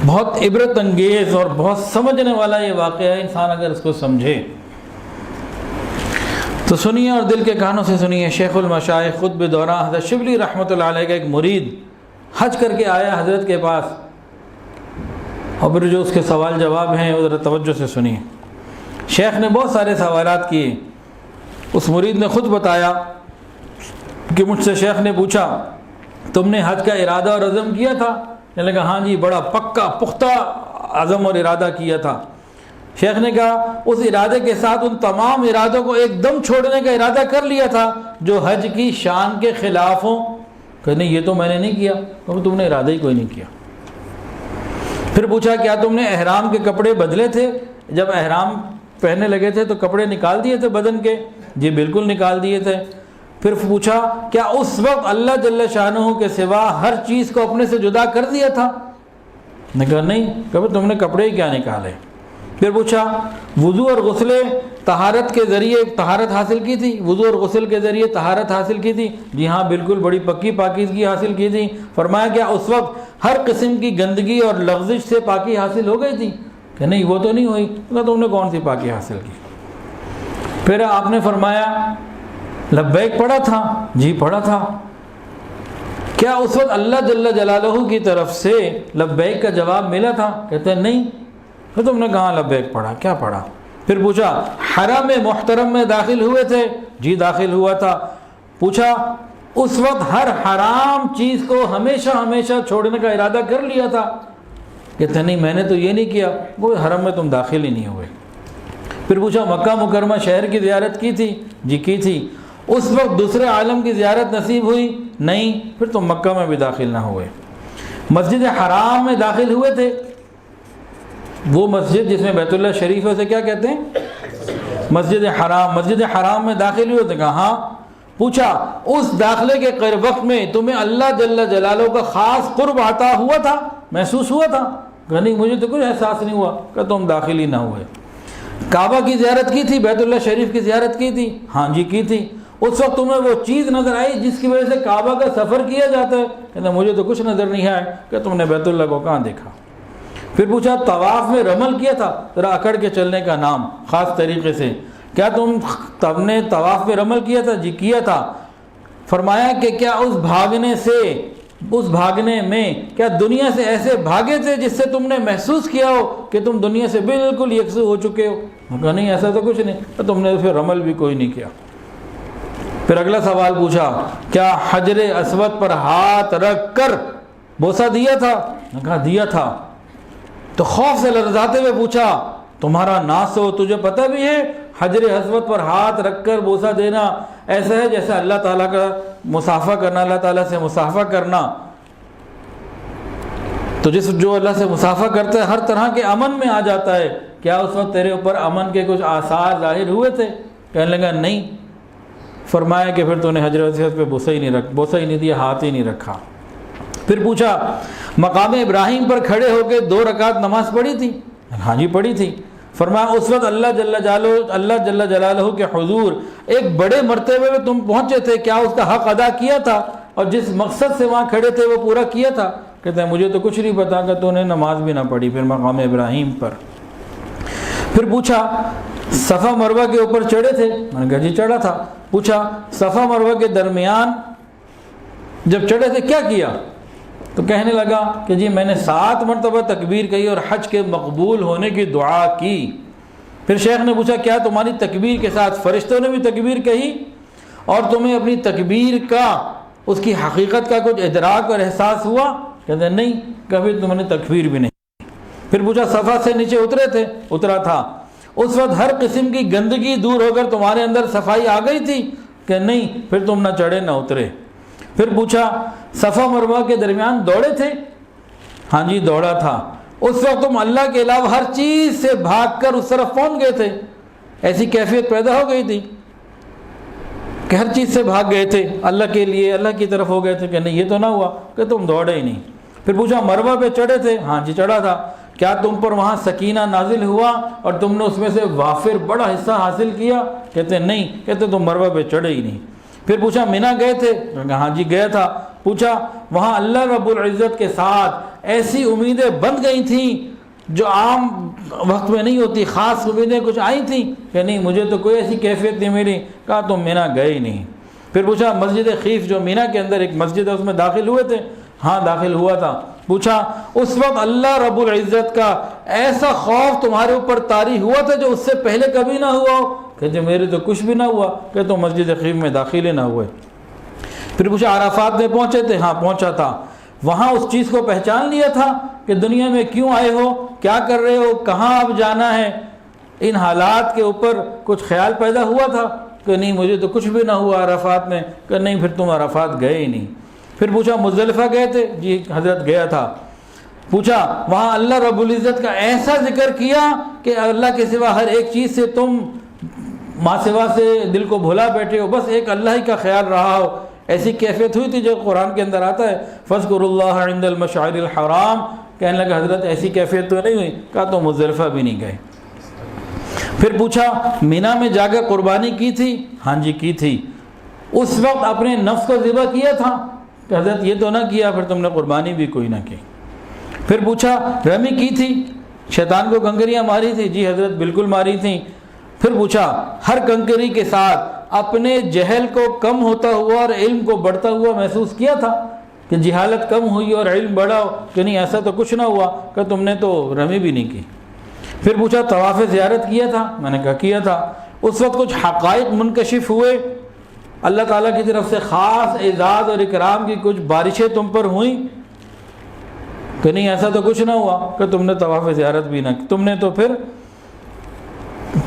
بہت عبرت انگیز اور بہت سمجھنے والا یہ واقعہ ہے، انسان اگر اس کو سمجھے تو سنیے اور دل کے کانوں سے سنیے۔ شیخ المشائخ قطب دورہ حضرت شبلی رحمۃ اللہ علیہ کا ایک مرید حج کر کے آیا حضرت کے پاس، اور پھر جو اس کے سوال جواب ہیں وہ ذرا توجہ سے سنیے۔ شیخ نے بہت سارے سوالات کیے، اس مرید نے خود بتایا کہ مجھ سے شیخ نے پوچھا تم نے حج کا ارادہ اور عزم کیا تھا؟ کہنے لگا ہاں جی، بڑا پکا پختہ عزم اور ارادہ کیا تھا۔ شیخ نے کہا اس ارادے کے ساتھ ان تمام ارادوں کو ایک دم چھوڑنے کا ارادہ کر لیا تھا جو حج کی شان کے خلاف ہوں؟ کہ نہیں یہ تو میں نے نہیں کیا۔ تو تم نے ارادہ ہی کوئی نہیں کیا۔ پھر پوچھا کیا تم نے احرام کے کپڑے بدلے تھے؟ جب احرام پہننے لگے تھے تو کپڑے نکال دیے تھے بدن کے؟ جی بالکل نکال دیے تھے۔ پھر پوچھا کیا اس وقت اللہ جل شانہ کے سوا ہر چیز کو اپنے سے جدا کر دیا تھا؟ نے کہا نہیں، کبھی تم نے کپڑے ہی کیا نکالے۔ پھر پوچھا وضو اور غسل طہارت کے ذریعے طہارت حاصل کی تھی؟ وضو اور غسل کے ذریعے طہارت حاصل کی تھی؟ جی ہاں بالکل، بڑی پکی پاکیزگی حاصل کی تھی۔ فرمایا کیا اس وقت ہر قسم کی گندگی اور لغزش سے پاکی حاصل ہو گئی تھی؟ کہ نہیں وہ تو نہیں ہوئی۔ کہا تم نے کون سی پاکی حاصل کی؟ پھر آپ نے فرمایا لبیک پڑھا تھا؟ جی پڑھا تھا۔ کیا اس وقت اللہ جل جلالہ کی طرف سے لبیک کا جواب ملا تھا؟ کہتے ہیں نہیں۔ پھر تم نے کہاں لبیک پڑھا؟ کیا پڑھا؟ پھر پوچھا حرم محترم میں داخل ہوئے تھے؟ جی داخل ہوا تھا۔ پوچھا اس وقت ہر حرام چیز کو ہمیشہ چھوڑنے کا ارادہ کر لیا تھا؟ کہتے ہیں نہیں میں نے تو یہ نہیں کیا۔ وہ حرم میں تم داخل ہی نہیں ہوئے۔ پھر پوچھا مکہ مکرمہ شہر کی زیارت کی تھی؟ جی کی تھی۔ اس وقت دوسرے عالم کی زیارت نصیب ہوئی؟ نہیں۔ پھر تم مکہ میں بھی داخل نہ ہوئے۔ مسجد حرام میں داخل ہوئے تھے؟ وہ مسجد جس میں بیت اللہ شریف ہے اسے کیا کہتے ہیں؟ مسجد حرام۔ مسجد حرام میں داخل ہوئے تھے؟ کہا ہاں۔ پوچھا اس داخلے کے وقت میں تمہیں اللہ جل جلالہ کا خاص قرب عطا ہوا تھا، محسوس ہوا تھا؟ کہ نہیں مجھے تو کوئی احساس نہیں ہوا۔ کہ تم داخل ہی نہ ہوئے۔ کعبہ کی زیارت کی تھی؟ بیت اللہ شریف کی زیارت کی تھی؟ ہاں جی کی تھی۔ اس وقت تمہیں وہ چیز نظر آئی جس کی وجہ سے کعبہ کا سفر کیا جاتا ہے؟ کہتے مجھے تو کچھ نظر نہیں آیا۔ کہ تم نے بیت اللہ کو کہاں دیکھا؟ پھر پوچھا طواف میں رمل کیا تھا؟ ذرا اکڑ کے چلنے کا نام خاص طریقے سے۔ کیا تم نے طواف میں رمل کیا تھا؟ جی کیا تھا۔ فرمایا کہ کیا اس بھاگنے میں کیا دنیا سے ایسے بھاگے تھے جس سے تم نے محسوس کیا ہو کہ تم دنیا سے بالکل یکسو ہو چکے ہو؟ کہا نہیں ایسا تو کچھ نہیں۔ تم نے پھر رمل بھی کوئی نہیں کیا۔ پھر اگلا سوال پوچھا کیا حجر اسود پر ہاتھ رکھ کر بوسہ دیا تھا؟ کہا دیا تھا۔ تو خوف سے لرزاتے ہوئے پوچھا تمہارا ناس ہو تجھے پتہ بھی ہے حجر اسود پر ہاتھ رکھ کر بوسہ دینا ایسا ہے جیسے اللہ تعالیٰ کا مصافحہ کرنا، اللہ تعالیٰ سے مصافحہ کرنا؟ تو جو اللہ سے مصافحہ کرتا ہے ہر طرح کے امن میں آ جاتا ہے۔ کیا اس وقت تیرے اوپر امن کے کچھ آثار ظاہر ہوئے تھے؟ کہنے لگا نہیں۔ فرمایا کہ پھر تو نے حجر اسود پہ بوسہ ہی نہیں دیا، ہاتھ ہی نہیں رکھا۔ پھر پوچھا مقام ابراہیم پر کھڑے ہو کے 2 رکعت نماز پڑھی تھی؟ ہاں جی پڑھی تھی۔ فرمایا اس وقت اللہ جل جلالہ کے حضور ایک بڑے مرتبے میں تم پہنچے تھے، کیا اس کا حق ادا کیا تھا اور جس مقصد سے وہاں کھڑے تھے وہ پورا کیا تھا؟ کہتے ہیں مجھے تو کچھ نہیں پتا کہ تو نے نماز بھی نہ پڑھی پھر مقام ابراہیم پر۔ پھر پوچھا صفا مروہ کے اوپر چڑھے تھے؟ میں نے کہا جی چڑھا تھا۔ پوچھا صفا مروہ کے درمیان جب چڑھے تھے کیا کیا؟ تو کہنے لگا کہ جی میں نے 7 مرتبہ تکبیر کہی اور حج کے مقبول ہونے کی دعا کی۔ پھر شیخ نے پوچھا کیا تمہاری تکبیر کے ساتھ فرشتوں نے بھی تکبیر کہی اور تمہیں اپنی تکبیر کا اس کی حقیقت کا کچھ ادراک اور احساس ہوا؟ کہتے ہیں نہیں، کبھی تم نے تکبیر بھی نہیں۔ پھر پوچھا صفا سے نیچے اترے تھے؟ اترا تھا۔ اس وقت ہر قسم کی گندگی دور ہو کر تمہارے اندر صفائی آ گئی تھی؟ کہ نہیں، پھر تم نہ چڑھے نہ اترے۔ پھر پوچھا صفا مروہ کے درمیان دوڑے تھے؟ ہاں جی دوڑا تھا۔ اس وقت تم اللہ کے علاوہ ہر چیز سے بھاگ کر اس طرف پہنچ گئے تھے؟ ایسی کیفیت پیدا ہو گئی تھی کہ ہر چیز سے بھاگ گئے تھے اللہ کے لیے، اللہ کی طرف ہو گئے تھے؟ کہ نہیں یہ تو نہ ہوا، کہ تم دوڑے ہی نہیں۔ پھر پوچھا مروہ پہ چڑھے تھے؟ ہاں جی چڑھا تھا۔ کیا تم پر وہاں سکینہ نازل ہوا اور تم نے اس میں سے وافر بڑا حصہ حاصل کیا؟ کہتے نہیں، کہتے تم مروہ پہ چڑھے ہی نہیں۔ پھر پوچھا مینا گئے تھے؟ ہاں جی گیا تھا۔ پوچھا وہاں اللہ رب العزت کے ساتھ ایسی امیدیں بن گئی تھیں جو عام وقت میں نہیں ہوتی، خاص امیدیں کچھ آئی تھیں؟ کہ نہیں مجھے تو کوئی ایسی کیفیت نہیں ملی۔ کہا تم مینا گئے ہی نہیں۔ پھر پوچھا مسجد خیف جو مینا کے اندر ایک مسجد ہے اس میں داخل ہوئے تھے؟ ہاں داخل ہوا تھا۔ پوچھا اس وقت اللہ رب العزت کا ایسا خوف تمہارے اوپر طاری ہوا تھا جو اس سے پہلے کبھی نہ ہوا ہو؟ کہ میرے تو کچھ بھی نہ ہوا، کہ تم مسجد خیف میں داخل ہی نہ ہوئے۔ پھر پوچھا عرفات میں پہنچے تھے؟ ہاں پہنچا تھا۔ وہاں اس چیز کو پہچان لیا تھا کہ دنیا میں کیوں آئے ہو، کیا کر رہے ہو، کہاں اب جانا ہے؟ ان حالات کے اوپر کچھ خیال پیدا ہوا تھا؟ کہ نہیں مجھے تو کچھ بھی نہ ہوا عرفات میں۔ کہ نہیں پھر تم عرفات گئے ہی نہیں۔ پھر پوچھا مزدلفہ گئے تھے؟ جی حضرت گیا تھا۔ پوچھا وہاں اللہ رب العزت کا ایسا ذکر کیا کہ اللہ کے سوا ہر ایک چیز سے تم ماں سوا سے دل کو بھلا بیٹھے ہو، بس ایک اللہ ہی کا خیال رہا ہو؟ ایسی کیفیت ہوئی تھی جو قرآن کے اندر آتا ہے فاذکروا اللہ عند المشعر الحرام۔ کہنے لگا حضرت ایسی کیفیت تو نہیں ہوئی۔ کہا تو مزدلفہ بھی نہیں گئے۔ پھر پوچھا مینا میں جا کر قربانی کی تھی؟ ہاں جی کی تھی۔ اس وقت اپنے نفس کو ذبح کیا تھا؟ کہ حضرت یہ تو نہ کیا، پھر تم نے قربانی بھی کوئی نہ کی۔ پھر پوچھا رمی کی تھی؟ شیطان کو کنکریاں ماری تھی؟ جی حضرت بالکل ماری تھیں۔ پھر پوچھا ہر کنکری کے ساتھ اپنے جہل کو کم ہوتا ہوا اور علم کو بڑھتا ہوا محسوس کیا تھا کہ جہالت کم ہوئی اور علم بڑھا کہ نہیں ایسا تو کچھ نہ ہوا کہ تم نے تو رمی بھی نہیں کی. پھر پوچھا طواف زیارت کیا تھا؟ میں نے کہا کیا تھا. اس وقت کچھ حقائق منکشف ہوئے، اللہ تعالیٰ کی طرف سے خاص اعزاز اور اکرام کی کچھ بارشیں تم پر ہوئیں کہ نہیں ایسا تو کچھ نہ ہوا کہ تم نے طواف زیارت بھی نہ کی، تم نے تو پھر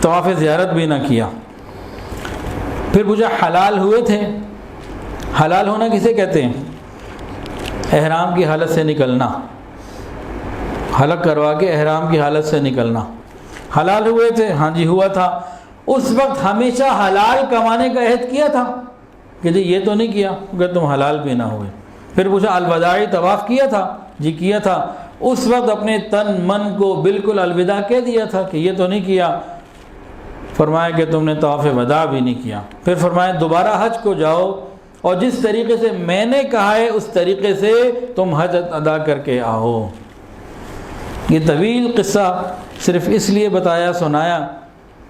طواف زیارت بھی نہ کیا. پھر پوچھا حلال ہوئے تھے؟ حلال ہونا کسے کہتے ہیں؟ احرام کی حالت سے نکلنا، حلق کروا کے احرام کی حالت سے نکلنا. حلال ہوئے تھے؟ ہاں جی ہوا تھا. اس وقت ہمیشہ حلال کمانے کا عہد کیا تھا کہ جی یہ تو نہیں کیا کہ تم حلال بھی نہ ہوئے. پھر پوچھا الوداعی طواف کیا تھا؟ جی کیا تھا. اس وقت اپنے تن من کو بالکل الوداع کہہ دیا تھا کہ یہ تو نہیں کیا. فرمایا کہ تم نے طواف وداع بھی نہیں کیا. پھر فرمایا دوبارہ حج کو جاؤ اور جس طریقے سے میں نے کہا ہے اس طریقے سے تم حج ادا کر کے آؤ. یہ طویل قصہ صرف اس لیے بتایا سنایا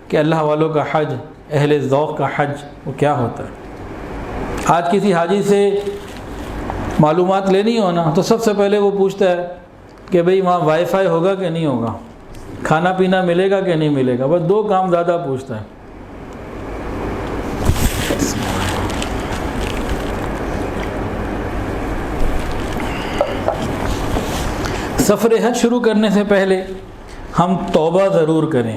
کہ اللہ والوں کا حج، اہل ذوق کا حج وہ کیا ہوتا ہے. آج کسی حاجی سے معلومات لینی ہو نا تو سب سے پہلے وہ پوچھتا ہے کہ بھئی وہاں وائی فائی ہوگا کہ نہیں ہوگا، کھانا پینا ملے گا کہ نہیں ملے گا. بس دو کام زیادہ پوچھتا ہے. سفر حج شروع کرنے سے پہلے ہم توبہ ضرور کریں.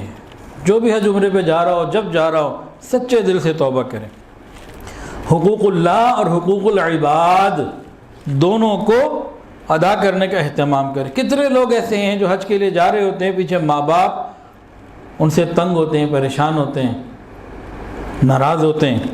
جو بھی حج عمرے پہ جا رہا ہو، جب جا رہا ہو، سچے دل سے توبہ کریں. حقوق اللہ اور حقوق العباد دونوں کو ادا کرنے کا اہتمام کریں. کتنے لوگ ایسے ہیں جو حج کے لیے جا رہے ہوتے ہیں، پیچھے ماں باپ ان سے تنگ ہوتے ہیں، پریشان ہوتے ہیں، ناراض ہوتے ہیں.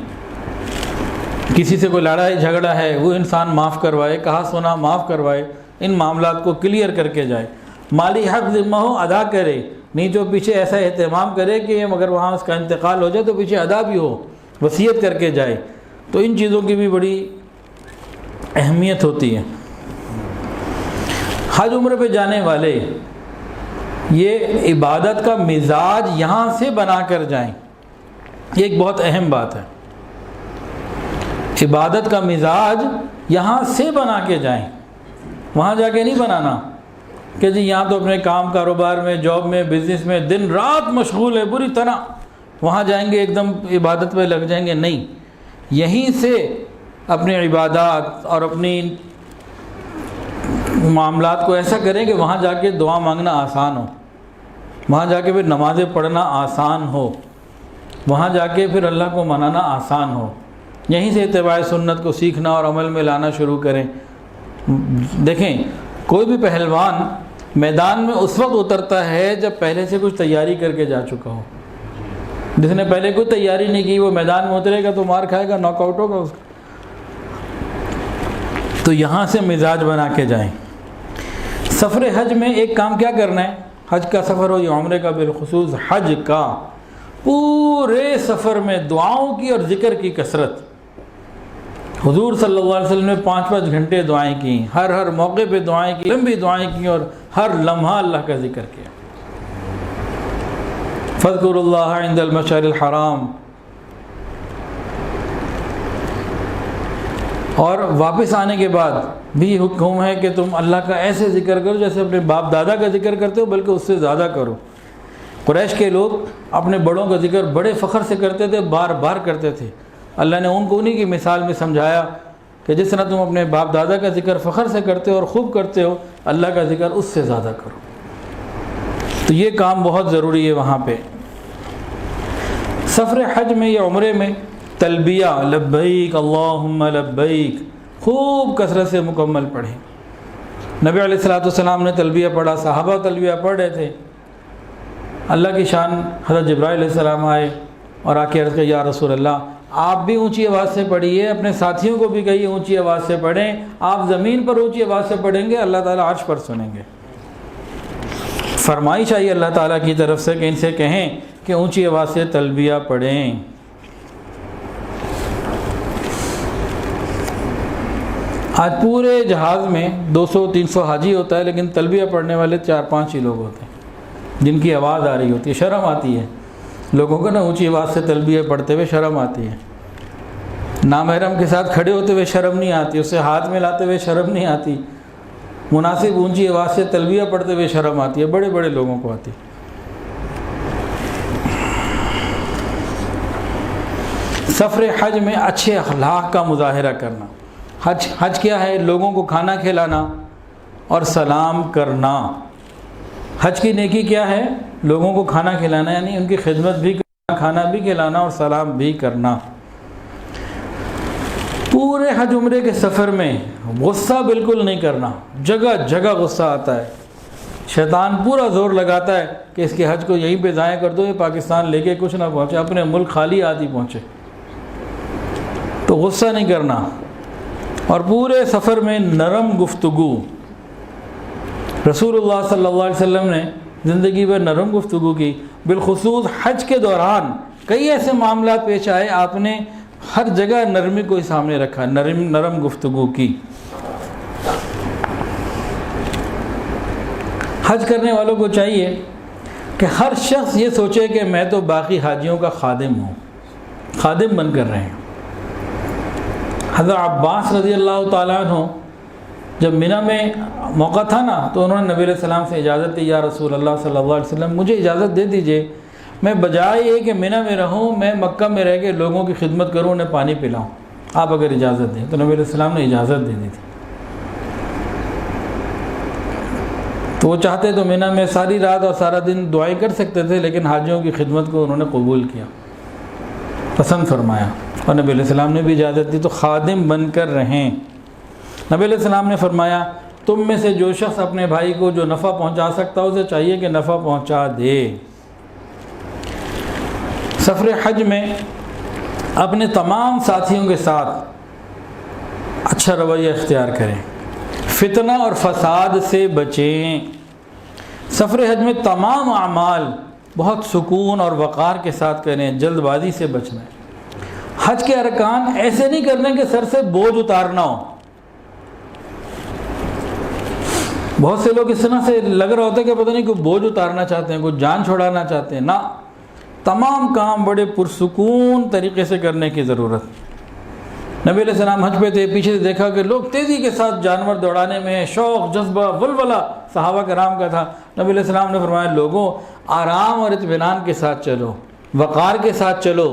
کسی سے کوئی لڑائی جھگڑا ہے وہ انسان معاف کروائے، کہا سنا معاف کروائے، ان معاملات کو کلیئر کر کے جائے. مالی حق ذمہ ہو ادا کرے، نہیں جو پیچھے ایسا اہتمام کرے کہ اگر وہاں اس کا انتقال ہو جائے تو پیچھے ادا بھی ہو، وصیت کر کے جائے. تو ان چیزوں کی بھی بڑی اہمیت ہوتی ہے. حج عمرے پہ جانے والے یہ عبادت کا مزاج یہاں سے بنا کر جائیں. یہ ایک بہت اہم بات ہے. عبادت کا مزاج یہاں سے بنا کے جائیں، وہاں جا کے نہیں بنانا کہ جی یہاں تو اپنے کام کاروبار میں، جاب میں، بزنس میں دن رات مشغول ہے بری طرح، وہاں جائیں گے ایک دم عبادت پہ لگ جائیں گے. نہیں، یہیں سے اپنے عبادات اور اپنی معاملات کو ایسا کریں کہ وہاں جا کے دعا مانگنا آسان ہو، وہاں جا کے پھر نمازیں پڑھنا آسان ہو، وہاں جا کے پھر اللہ کو منانا آسان ہو. یہیں سے اتباع سنت کو سیکھنا اور عمل میں لانا شروع کریں. دیکھیں کوئی بھی پہلوان میدان میں اس وقت اترتا ہے جب پہلے سے کچھ تیاری کر کے جا چکا ہو. جس نے پہلے کوئی تیاری نہیں کی وہ میدان میں اترے گا تو مار کھائے گا، ناک آؤٹ ہوگا اس کا. تو یہاں سے مزاج بنا کے جائیں. سفر حج میں ایک کام کیا کرنا ہے، حج کا سفر ہو یا عمرے کا، بالخصوص حج کا، پورے سفر میں دعاؤں کی اور ذکر کی کثرت. حضور صلی اللہ علیہ وسلم نے 5 گھنٹے دعائیں کی، ہر موقع پہ دعائیں کی، لمبی دعائیں کی اور ہر لمحہ اللہ کا ذکر کیا. فاذکروا اللہ عند المشعر الحرام. اور واپس آنے کے بعد بھی حکم ہے کہ تم اللہ کا ایسے ذکر کرو جیسے اپنے باپ دادا کا ذکر کرتے ہو، بلکہ اس سے زیادہ کرو. قریش کے لوگ اپنے بڑوں کا ذکر بڑے فخر سے کرتے تھے، بار بار کرتے تھے. اللہ نے ان کو انہی کی مثال میں سمجھایا کہ جس طرح تم اپنے باپ دادا کا ذکر فخر سے کرتے ہو اور خوب کرتے ہو، اللہ کا ذکر اس سے زیادہ کرو. تو یہ کام بہت ضروری ہے وہاں پہ. سفر حج میں یا عمرے میں تلبیہ لبیک اللہم لبیک خوب کثرت سے مکمل پڑھیں. نبی علیہ الصلوۃ والسلام نے تلبیہ پڑھا، صحابہ تلبیہ پڑھ رہے تھے. اللہ کی شان حضرت جبرائیل علیہ السلام آئے اور آ کے عرض کیا یا رسول اللہ آپ بھی اونچی آواز سے پڑھیے، اپنے ساتھیوں کو بھی کہیے اونچی آواز سے پڑھیں. آپ زمین پر اونچی آواز سے پڑھیں گے، اللہ تعالیٰ عرش پر سنیں گے. فرمائش آئی اللہ تعالیٰ کی طرف سے کہ ان سے کہیں کہ اونچی آواز سے تلبیہ پڑھیں. آج پورے جہاز میں 200-300 حاجی ہوتا ہے، لیکن تلبیہ پڑھنے والے 4-5 ہی لوگ ہوتے ہیں جن کی آواز آ رہی ہوتی ہے. شرم آتی ہے لوگوں کو نا اونچی آواز سے تلبیہ پڑھتے ہوئے، شرم آتی ہے. نامحرم کے ساتھ کھڑے ہوتے ہوئے شرم نہیں آتی، اسے ہاتھ میں لاتے ہوئے شرم نہیں آتی، مناسب اونچی آواز سے تلبیہ پڑھتے ہوئے شرم آتی ہے، بڑے بڑے لوگوں کو آتی۔ سفر حج میں اچھے اخلاق کا مظاہرہ کرنا۔ حج کیا ہے؟ لوگوں کو کھانا کھلانا اور سلام کرنا۔ حج کی نیکی کیا ہے؟ لوگوں کو کھانا کھلانا، یعنی ان کی خدمت بھی کرنا، کھانا بھی کھلانا اور سلام بھی کرنا۔ پورے حج عمرے کے سفر میں غصہ بالکل نہیں کرنا، جگہ جگہ غصہ آتا ہے، شیطان پورا زور لگاتا ہے کہ اس کے حج کو یہیں پہ ضائع کر دو، یہ پاکستان لے کے کچھ نہ پہنچے، اپنے ملک خالی آدھی پہنچے، تو غصہ نہیں کرنا۔ اور پورے سفر میں نرم گفتگو، رسول اللہ صلی اللہ علیہ وسلم نے زندگی میں نرم گفتگو کی، بالخصوص حج کے دوران کئی ایسے معاملات پیش آئے، آپ نے ہر جگہ نرمی کو سامنے رکھا، نرم گفتگو کی۔ حج کرنے والوں کو چاہیے کہ ہر شخص یہ سوچے کہ میں تو باقی حاجیوں کا خادم ہوں، خادم بن کر رہے ہیں۔ حضرت عباس رضی اللہ تعالیٰ عنہ جب منی میں موقع تھا نا، تو انہوں نے نبی علیہ السلام سے اجازت دی، یا رسول اللہ صلی اللہ علیہ وسلم مجھے اجازت دے دیجئے، میں بجائے یہ کہ منی میں رہوں، میں مکہ میں رہ کے لوگوں کی خدمت کروں، انہیں پانی پلاؤں، آپ اگر اجازت دیں۔ تو نبی علیہ السلام نے اجازت دے دی تھی۔ تو وہ چاہتے تو منی میں ساری رات اور سارا دن دعائیں کر سکتے تھے، لیکن حاجیوں کی خدمت کو انہوں نے قبول کیا، پسند فرمایا، اور نبی علیہ السلام نے بھی اجازت دی، تو خادم بن کر رہیں۔ نبی علیہ السلام نے فرمایا تم میں سے جو شخص اپنے بھائی کو جو نفع پہنچا سکتا اسے چاہیے کہ نفع پہنچا دے۔ سفر حج میں اپنے تمام ساتھیوں کے ساتھ اچھا رویہ اختیار کریں، فتنہ اور فساد سے بچیں۔ سفر حج میں تمام اعمال بہت سکون اور وقار کے ساتھ کریں، جلد بازی سے بچنا ہے۔ حج کے ارکان ایسے نہیں کرنے کہ سر سے بوجھ اتارنا ہو۔ بہت سے لوگ اس طرح سے لگ رہا ہوتا ہے کہ پتہ نہیں کوئی بوجھ اتارنا چاہتے ہیں، کوئی جان چھوڑانا چاہتے ہیں، نہ، تمام کام بڑے پرسکون طریقے سے کرنے کی ضرورت۔ نبی علیہ السلام حج پہ تھے، پیچھے سے دیکھا کہ لوگ تیزی کے ساتھ جانور دوڑانے میں، شوق، جذبہ، ولولہ صحابہ کرام کا تھا۔ نبی علیہ السلام نے فرمایا لوگوں آرام اور اطمینان کے ساتھ چلو، وقار کے ساتھ چلو،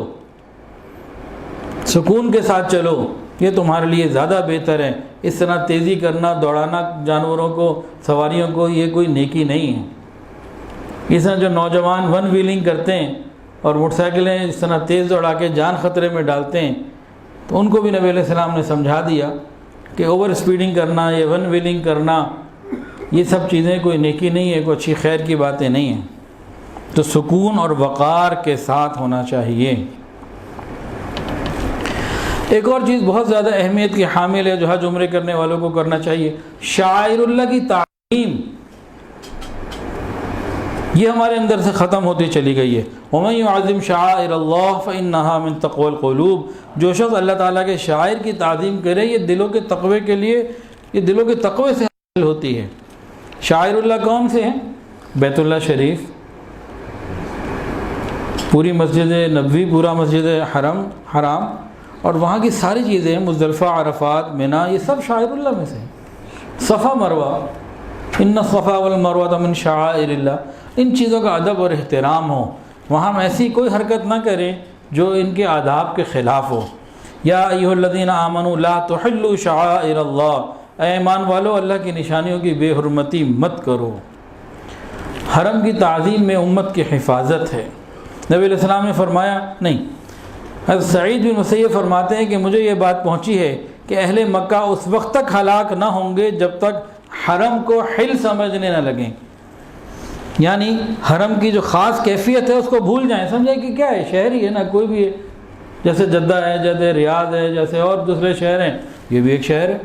سکون کے ساتھ چلو، یہ تمہارے لیے زیادہ بہتر ہے۔ اس طرح تیزی کرنا، دوڑانا جانوروں کو، سواریوں کو، یہ کوئی نیکی نہیں ہے۔ اس طرح جو نوجوان ون ویلنگ کرتے ہیں اور موٹر سائیکلیں اس طرح تیز دوڑا کے جان خطرے میں ڈالتے ہیں، تو ان کو بھی نبی علیہ السلام نے سمجھا دیا کہ اوور اسپیڈنگ کرنا، یہ ون ویلنگ کرنا، یہ سب چیزیں کوئی نیکی نہیں ہے، کوئی اچھی خیر کی باتیں نہیں ہیں۔ تو سکون اور وقار کے ساتھ ہونا چاہیے۔ ایک اور چیز بہت زیادہ اہمیت کی حامل ہے جو حج عمرے کرنے والوں کو کرنا چاہیے، شعائر اللہ کی تعظیم۔ یہ ہمارے اندر سے ختم ہوتی چلی گئی ہے۔ وَمَن يُعَظِّمْ شَعَائِرَ اللَّهِ فَإِنَّهَا مِن تَقْوَى الْقُلُوبِ، جو شخص اللہ تعالیٰ کے شاعر کی تعظیم کرے، یہ دلوں کے تقوی کے لیے، یہ دلوں کے تقوی سے حاصل ہوتی ہے۔ شاعر اللہ کون سے ہیں؟ بیت اللہ شریف، پوری مسجد نبوی، پورا مسجد حرام، اور وہاں کی ساری چیزیں، مزدلفہ، عرفات، مینا، یہ سب شاعر اللہ میں سے ہیں۔ صفا مروہ، ان الصفا والمروہ من شعائر اللہ، ان چیزوں کا ادب اور احترام ہو، وہاں ہم ایسی کوئی حرکت نہ کریں جو ان کے آداب کے خلاف ہو۔ یا ایھا الذین آمنوا لا تحلوا شعائر اللہ، اے ایمان والو اللہ کی نشانیوں کی بے حرمتی مت کرو۔ حرم کی تعظیم میں امت کی حفاظت ہے۔ نبی علیہ السلام نے فرمایا نہیں، حضرت سعید بن مسیب فرماتے ہیں کہ مجھے یہ بات پہنچی ہے کہ اہل مکہ اس وقت تک ہلاک نہ ہوں گے جب تک حرم کو حل سمجھنے نہ لگیں، یعنی حرم کی جو خاص کیفیت ہے اس کو بھول جائیں، سمجھیں کہ کیا ہے، شہر ہی ہے نا، کوئی بھی ہے، جیسے جدہ ہے، جیسے ریاض ہے، جیسے اور دوسرے شہر ہیں، یہ بھی ایک شہر ہے۔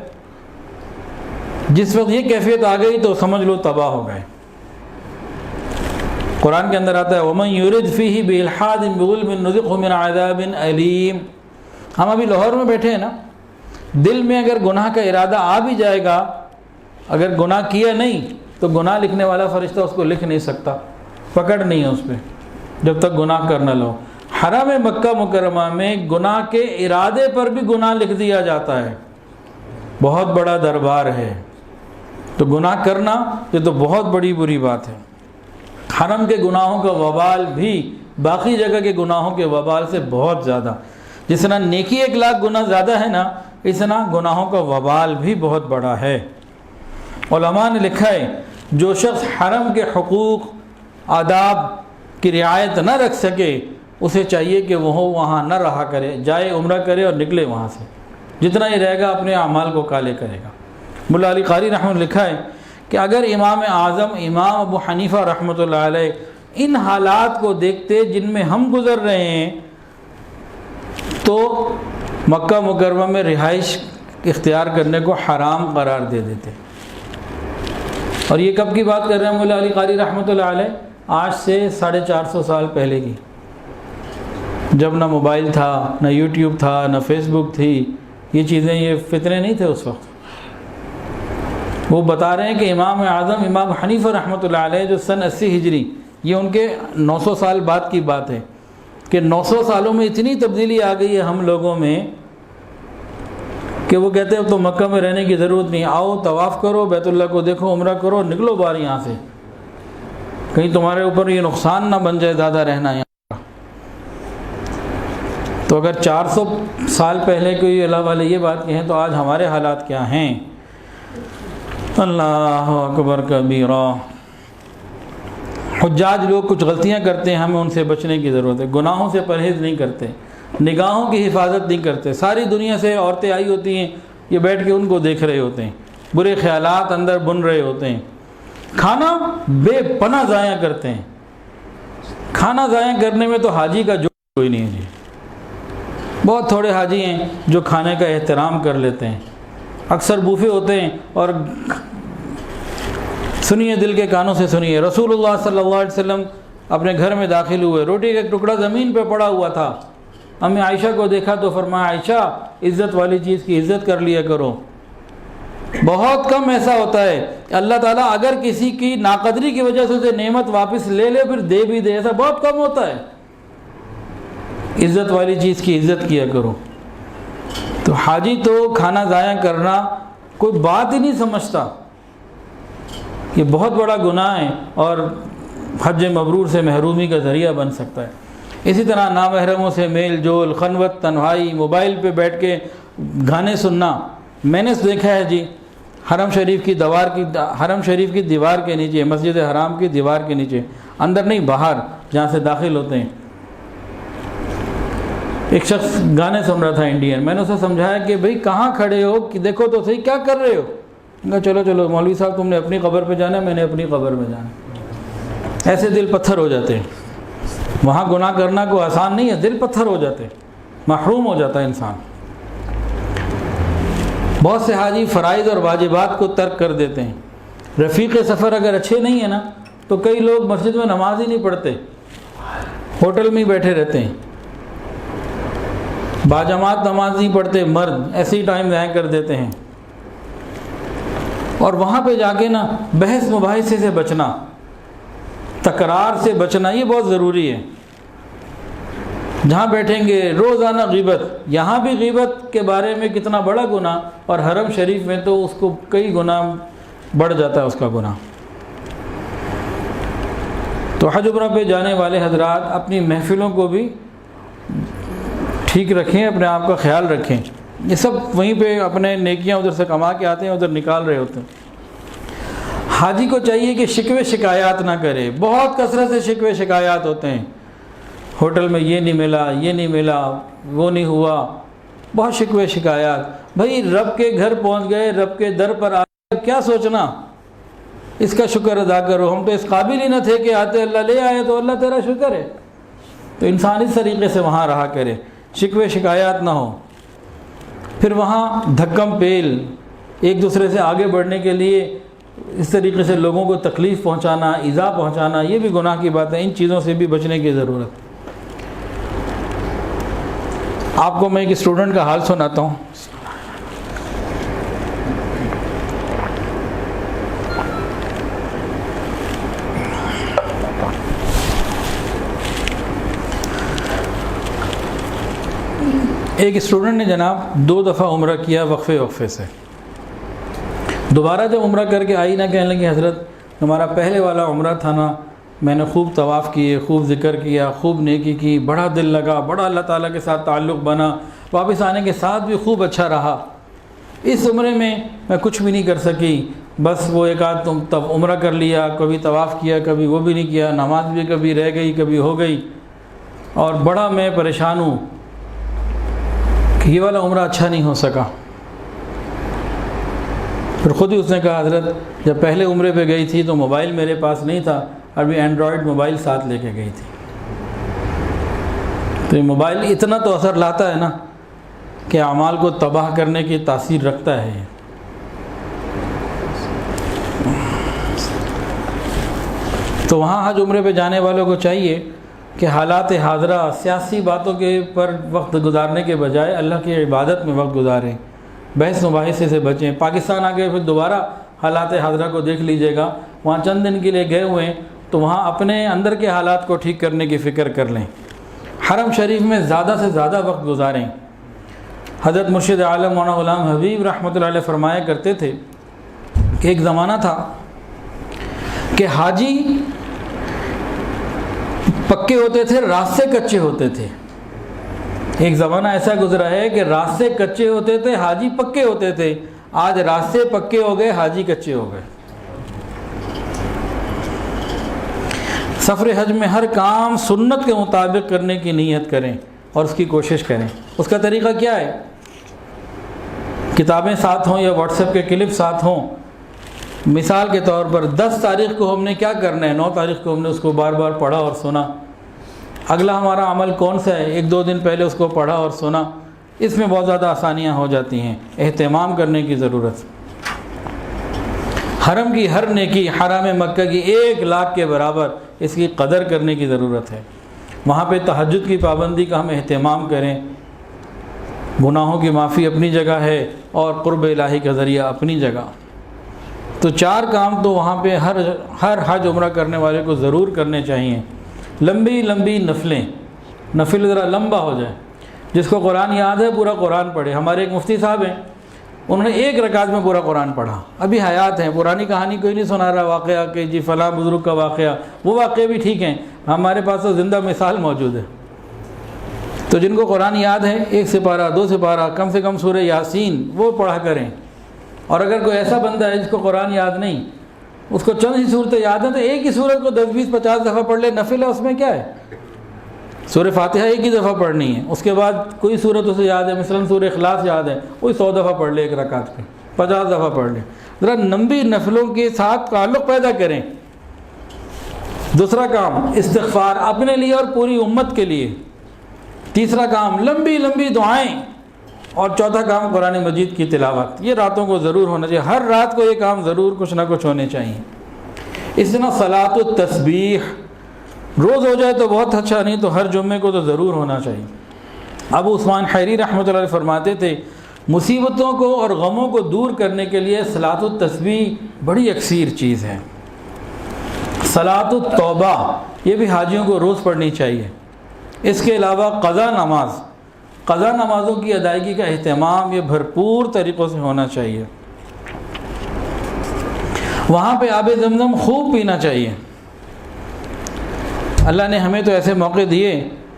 جس وقت یہ کیفیت آ گئی تو سمجھ لو تباہ ہو گئے۔ قرآن کے اندر آتا ہے وَمَن يُرِدْ فِيهِ بِإِلْحَادٍ بِظُلْمٍ نُذِقْهُ مِنْ عَذَابٍ أَلِيمٍ۔ ہم ابھی لاہور میں بیٹھے ہیں نا، دل میں اگر گناہ کا ارادہ آ بھی جائے گا، اگر گناہ کیا نہیں تو گناہ لکھنے والا فرشتہ اس کو لکھ نہیں سکتا، پکڑ نہیں ہے اس پہ جب تک گناہ کر نہ لو۔ حرم مکہ مکرمہ میں گناہ کے ارادے پر بھی گناہ لکھ دیا جاتا ہے. بہت بڑا دربار ہے، تو گناہ کرنا یہ تو بہت بڑی بری بات ہے. حرم کے گناہوں کا وبال بھی باقی جگہ کے گناہوں کے وبال سے بہت زیادہ، جس طرح نیکی 1,00,000 گنا زیادہ ہے نا، اس طرح گناہوں کا وبال بھی بہت بڑا ہے. علماء نے لکھا ہے جو شخص حرم کے حقوق آداب کی رعایت نہ رکھ سکے اسے چاہیے کہ وہ وہاں نہ رہا کرے، جائے عمرہ کرے اور نکلے وہاں سے. جتنا ہی رہے گا اپنے اعمال کو کالے کرے گا. ملا علی قاری رحمۃ اللہ لکھا ہے کہ اگر امام اعظم امام ابو حنیفہ رحمۃ اللہ علیہ ان حالات کو دیکھتے جن میں ہم گزر رہے ہیں تو مکہ مکرمہ میں رہائش اختیار کرنے کو حرام قرار دے دیتے. اور یہ کب کی بات کر رہے ہیں مولا علی قاری رحمۃ اللہ علیہ؟ آج سے 450 سال پہلے کی، جب نہ موبائل تھا، نہ یوٹیوب تھا، نہ فیس بک تھی. یہ چیزیں، یہ فتنے نہیں تھے اس وقت. وہ بتا رہے ہیں کہ امام اعظم امام حنیفہ رحمۃ اللہ علیہ جو سن 80 ہجری، یہ ان کے 900 سال بعد کی بات ہے کہ 900 سالوں میں اتنی تبدیلی آ گئی ہے ہم لوگوں میں کہ وہ کہتے ہیں اب تو مکہ میں رہنے کی ضرورت نہیں، آؤ طواف کرو، بیت اللہ کو دیکھو، عمرہ کرو، نکلو باہر یہاں سے، کہیں تمہارے اوپر یہ نقصان نہ بن جائے زیادہ رہنا یہاں. تو اگر 400 سال پہلے کوئی اللہ والے یہ بات کہیں تو آج ہمارے حالات کیا ہیں؟ اللہ اکبر کبیرہ. حجاج لوگ کچھ غلطیاں کرتے ہیں، ہمیں ان سے بچنے کی ضرورت ہے. گناہوں سے پرہیز نہیں کرتے، نگاہوں کی حفاظت نہیں کرتے. ساری دنیا سے عورتیں آئی ہوتی ہیں، یہ بیٹھ کے ان کو دیکھ رہے ہوتے ہیں، برے خیالات اندر بن رہے ہوتے ہیں. کھانا بے پناہ ضائع کرتے ہیں. کھانا ضائع کرنے میں تو حاجی کا جو کوئی نہیں ہے جی. بہت تھوڑے حاجی ہیں جو کھانے کا احترام کر لیتے ہیں. اکثر بوفے ہوتے ہیں. اور سنیے، دل کے کانوں سے سنیے، رسول اللہ صلی اللہ علیہ وسلم اپنے گھر میں داخل ہوئے، روٹی کا ایک ٹکڑا زمین پہ پڑا ہوا تھا. امی عائشہ کو دیکھا تو فرمایا عائشہ عزت والی چیز کی عزت کر لیا کرو. بہت کم ایسا ہوتا ہے کہ اللہ تعالیٰ اگر کسی کی ناقدری کی وجہ سے اسے نعمت واپس لے لے پھر دے بھی دے، ایسا بہت کم ہوتا ہے. عزت والی چیز کی عزت کیا کرو. تو حاجی تو کھانا ضائع کرنا کوئی بات ہی نہیں سمجھتا، یہ بہت بڑا گناہ ہے اور حج مبرور سے محرومی کا ذریعہ بن سکتا ہے. اسی طرح نامحرموں سے میل جول، خلوت، تنہائی، موبائل پہ بیٹھ کے گانے سننا. میں نے دیکھا ہے جی، حرم شریف کی دیوار کے نیچے، مسجد حرام کی دیوار کے نیچے، اندر نہیں باہر جہاں سے داخل ہوتے ہیں، ایک شخص گانے سن رہا تھا انڈین. میں نے اسے سمجھایا کہ بھئی کہاں کھڑے ہو، کہ دیکھو تو صحیح کیا کر رہے ہو. کہا چلو چلو مولوی صاحب، تم نے اپنی قبر پہ جانا ہے، میں نے اپنی قبر میں جانا. ایسے دل پتھر ہو جاتے ہیں. وہاں گناہ کرنا کوئی آسان نہیں ہے، دل پتھر ہو جاتے ہیں، محروم ہو جاتا ہے انسان. بہت سے حاجی فرائض اور واجبات کو ترک کر دیتے ہیں. رفیق سفر اگر اچھے نہیں ہیں نا تو کئی لوگ مسجد میں نماز ہی نہیں پڑھتے، ہوٹل میں ہی بیٹھے رہتے ہیں. باجماعت نماز نہیں پڑھتے مرد، ایسے ہی ٹائم ضائع کر دیتے ہیں. اور وہاں پہ جا کے نا بحث مباحثے سے بچنا، تکرار سے بچنا، یہ بہت ضروری ہے. جہاں بیٹھیں گے روزانہ غیبت، یہاں بھی غیبت کے بارے میں کتنا بڑا گناہ، اور حرم شریف میں تو اس کو کئی گنا بڑھ جاتا ہے اس کا گناہ. تو حج عمرہ پہ جانے والے حضرات اپنی محفلوں کو بھی ٹھیک رکھیں، اپنے آپ کا خیال رکھیں. یہ سب وہیں پہ اپنے نیکیاں ادھر سے کما کے آتے ہیں، ادھر نکال رہے ہوتے ہیں. حاجی کو چاہیے کہ شکوے شکایات نہ کرے. بہت کثرت سے شکوے شکایات ہوتے ہیں، ہوٹل میں یہ نہیں ملا، یہ نہیں ملا، وہ نہیں ہوا، بہت شکوے شکایات. بھائی رب کے گھر پہنچ گئے، رب کے در پر آ گئے، کیا سوچنا، اس کا شکر ادا کرو. ہم تو اس قابل ہی نہ تھے کہ آتے اللہ لے آئے، تو اللہ تیرا شکر ہے. تو انسان اس طریقے سے وہاں رہا کرے، شکوے شکایات نہ ہو. پھر وہاں دھکم پیل، ایک دوسرے سے آگے بڑھنے کے لیے اس طریقے سے لوگوں کو تکلیف پہنچانا، ایذا پہنچانا، یہ بھی گناہ کی بات ہے. ان چیزوں سے بھی بچنے کی ضرورت. آپ کو میں ایک اسٹوڈنٹ کا حال سناتا ہوں. ایک اسٹوڈنٹ نے جناب 2 دفعہ عمرہ کیا وقفے سے. دوبارہ جب عمرہ کر کے آئی نا کہنے لگی حضرت ہمارا پہلے والا عمرہ تھا نا، میں نے خوب طواف کیے، خوب ذکر کیا، خوب نیکی کی، بڑا دل لگا، بڑا اللہ تعالیٰ کے ساتھ تعلق بنا، واپس آنے کے ساتھ بھی خوب اچھا رہا. اس عمرے میں کچھ بھی نہیں کر سکی، بس وہ ایک آدھ تب عمرہ کر لیا، کبھی طواف کیا، کبھی وہ بھی نہیں کیا، نماز بھی کبھی رہ گئی کبھی ہو گئی، اور بڑا میں پریشان ہوں کہ یہ والا عمرہ اچھا نہیں ہو سکا. پھر خود ہی اس نے کہا حضرت جب پہلے عمرے پہ گئی تھی تو موبائل میرے پاس نہیں تھا، ابھی اینڈرائڈ موبائل ساتھ لے کے گئی تھی. تو یہ موبائل اتنا تو اثر لاتا ہے نا کہ اعمال کو تباہ کرنے کی تاثیر رکھتا ہے. تو وہاں حج عمرے پہ جانے والوں کو چاہیے کہ حالات حاضرہ سیاسی باتوں کے پر وقت گزارنے کے بجائے اللہ کی عبادت میں وقت گزاریں، بحث مباحثے سے بچیں. پاکستان آ کے پھر دوبارہ حالات حاضرہ کو دیکھ لیجیے گا، وہاں چند دن کے لیے گئے ہوئے ہیں تو وہاں اپنے اندر کے حالات کو ٹھیک کرنے کی فکر کر لیں. حرم شریف میں زیادہ سے زیادہ وقت گزاریں. حضرت مرشد عالم مولانا غلام حبیب رحمۃ اللہ علیہ فرمایا کرتے تھے کہ ایک زمانہ تھا کہ حاجی پکے ہوتے تھے، راستے کچے ہوتے تھے. ایک زمانہ ایسا گزرا ہے کہ راستے کچے ہوتے تھے، حاجی پکے ہوتے تھے. آج راستے پکے ہو گئے، حاجی کچے ہو گئے. سفر حج میں ہر کام سنت کے مطابق کرنے کی نیت کریں اور اس کی کوشش کریں. اس کا طریقہ کیا ہے؟ کتابیں ساتھ ہوں یا واٹس ایپ کے کلپ ساتھ ہوں. مثال کے طور پر 10 تاریخ کو ہم نے کیا کرنا ہے، 9 تاریخ کو ہم نے اس کو بار بار پڑھا اور سنا. اگلا ہمارا عمل کون سا ہے، 1-2 دن پہلے اس کو پڑھا اور سنا. اس میں بہت زیادہ آسانیاں ہو جاتی ہیں. اہتمام کرنے کی ضرورت. حرم کی ہر نیکی حرم مکہ کی 1 لاکھ کے برابر، اس کی قدر کرنے کی ضرورت ہے. وہاں پہ تہجد کی پابندی کا ہم اہتمام کریں. گناہوں کی معافی اپنی جگہ ہے اور قرب الہی کا ذریعہ اپنی جگہ. تو 4 کام تو وہاں پہ ہر حج عمرہ کرنے والے کو ضرور کرنے چاہیے. لمبی لمبی نفل ذرا لمبا ہو جائے. جس کو قرآن یاد ہے پورا قرآن پڑھے. ہمارے ایک مفتی صاحب ہیں، انہوں نے 1 رکعت میں پورا قرآن پڑھا. ابھی حیات ہیں، پرانی کہانی کوئی نہیں سنا رہا واقعہ کہ جی فلاں بزرگ کا واقعہ. وہ واقعے بھی ٹھیک ہیں، ہمارے پاس تو زندہ مثال موجود ہے. تو جن کو قرآن یاد ہے 1 سپارہ 2 سپارہ کم سے کم سورہ یاسین وہ پڑھا کریں. اور اگر کوئی ایسا بندہ ہے جس کو قرآن یاد نہیں، اس کو چند ہی صورتیں یاد ہیں، تو ایک ہی صورت کو 10-20-50 دفعہ پڑھ لے. نفل ہے، اس میں کیا ہے؟ سورہ فاتحہ 1 ہی دفعہ پڑھنی ہے. اس کے بعد کوئی صورت اسے یاد ہے، مثلا سورہ اخلاص یاد ہے، وہی 100 دفعہ پڑھ لے 1 رکعت پہ، 50 دفعہ پڑھ لے. ذرا لمبی نفلوں کے ساتھ تعلق پیدا کریں. دوسرا کام استغفار اپنے لیے اور پوری امت کے لیے. تیسرا کام لمبی لمبی دعائیں. اور چوتھا کام قرآن مجید کی تلاوت. یہ راتوں کو ضرور ہونا چاہیے. ہر رات کو یہ کام ضرور کچھ نہ کچھ ہونے چاہیے. اس طرح صلاۃ التسبیح روز ہو جائے تو بہت اچھا، نہیں تو ہر جمعے کو تو ضرور ہونا چاہیے. ابو عثمان حیری رحمۃ اللہ علیہ فرماتے تھے مصیبتوں کو اور غموں کو دور کرنے کے لیے صلاۃ التسبیح بڑی اکثیر چیز ہے. صلاۃ التوبہ یہ بھی حاجیوں کو روز پڑھنی چاہیے. اس کے علاوہ قضا نمازوں کی ادائیگی کا اہتمام یہ بھرپور طریقوں سے ہونا چاہیے. وہاں پہ آب زمزم خوب پینا چاہیے. اللہ نے ہمیں تو ایسے موقع دیے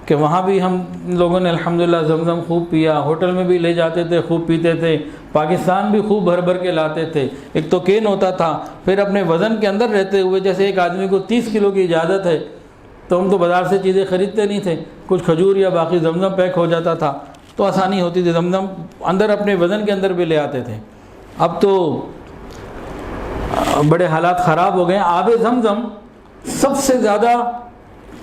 کہ وہاں بھی ہم لوگوں نے الحمدللہ زمزم خوب پیا. ہوٹل میں بھی لے جاتے تھے، خوب پیتے تھے. پاکستان بھی خوب بھر بھر کے لاتے تھے. ایک تو کین ہوتا تھا، پھر اپنے وزن کے اندر رہتے ہوئے جیسے ایک آدمی کو 30 کلو کی اجازت ہے تو ہم تو بازار سے چیزیں خریدتے نہیں تھے. کچھ کھجور یا باقی زمزم پیک ہو جاتا تھا تو آسانی ہوتی تھی. زمزم اندر اپنے وزن کے اندر بھی لے آتے تھے. اب تو بڑے حالات خراب ہو گئے. آب زمزم سب سے زیادہ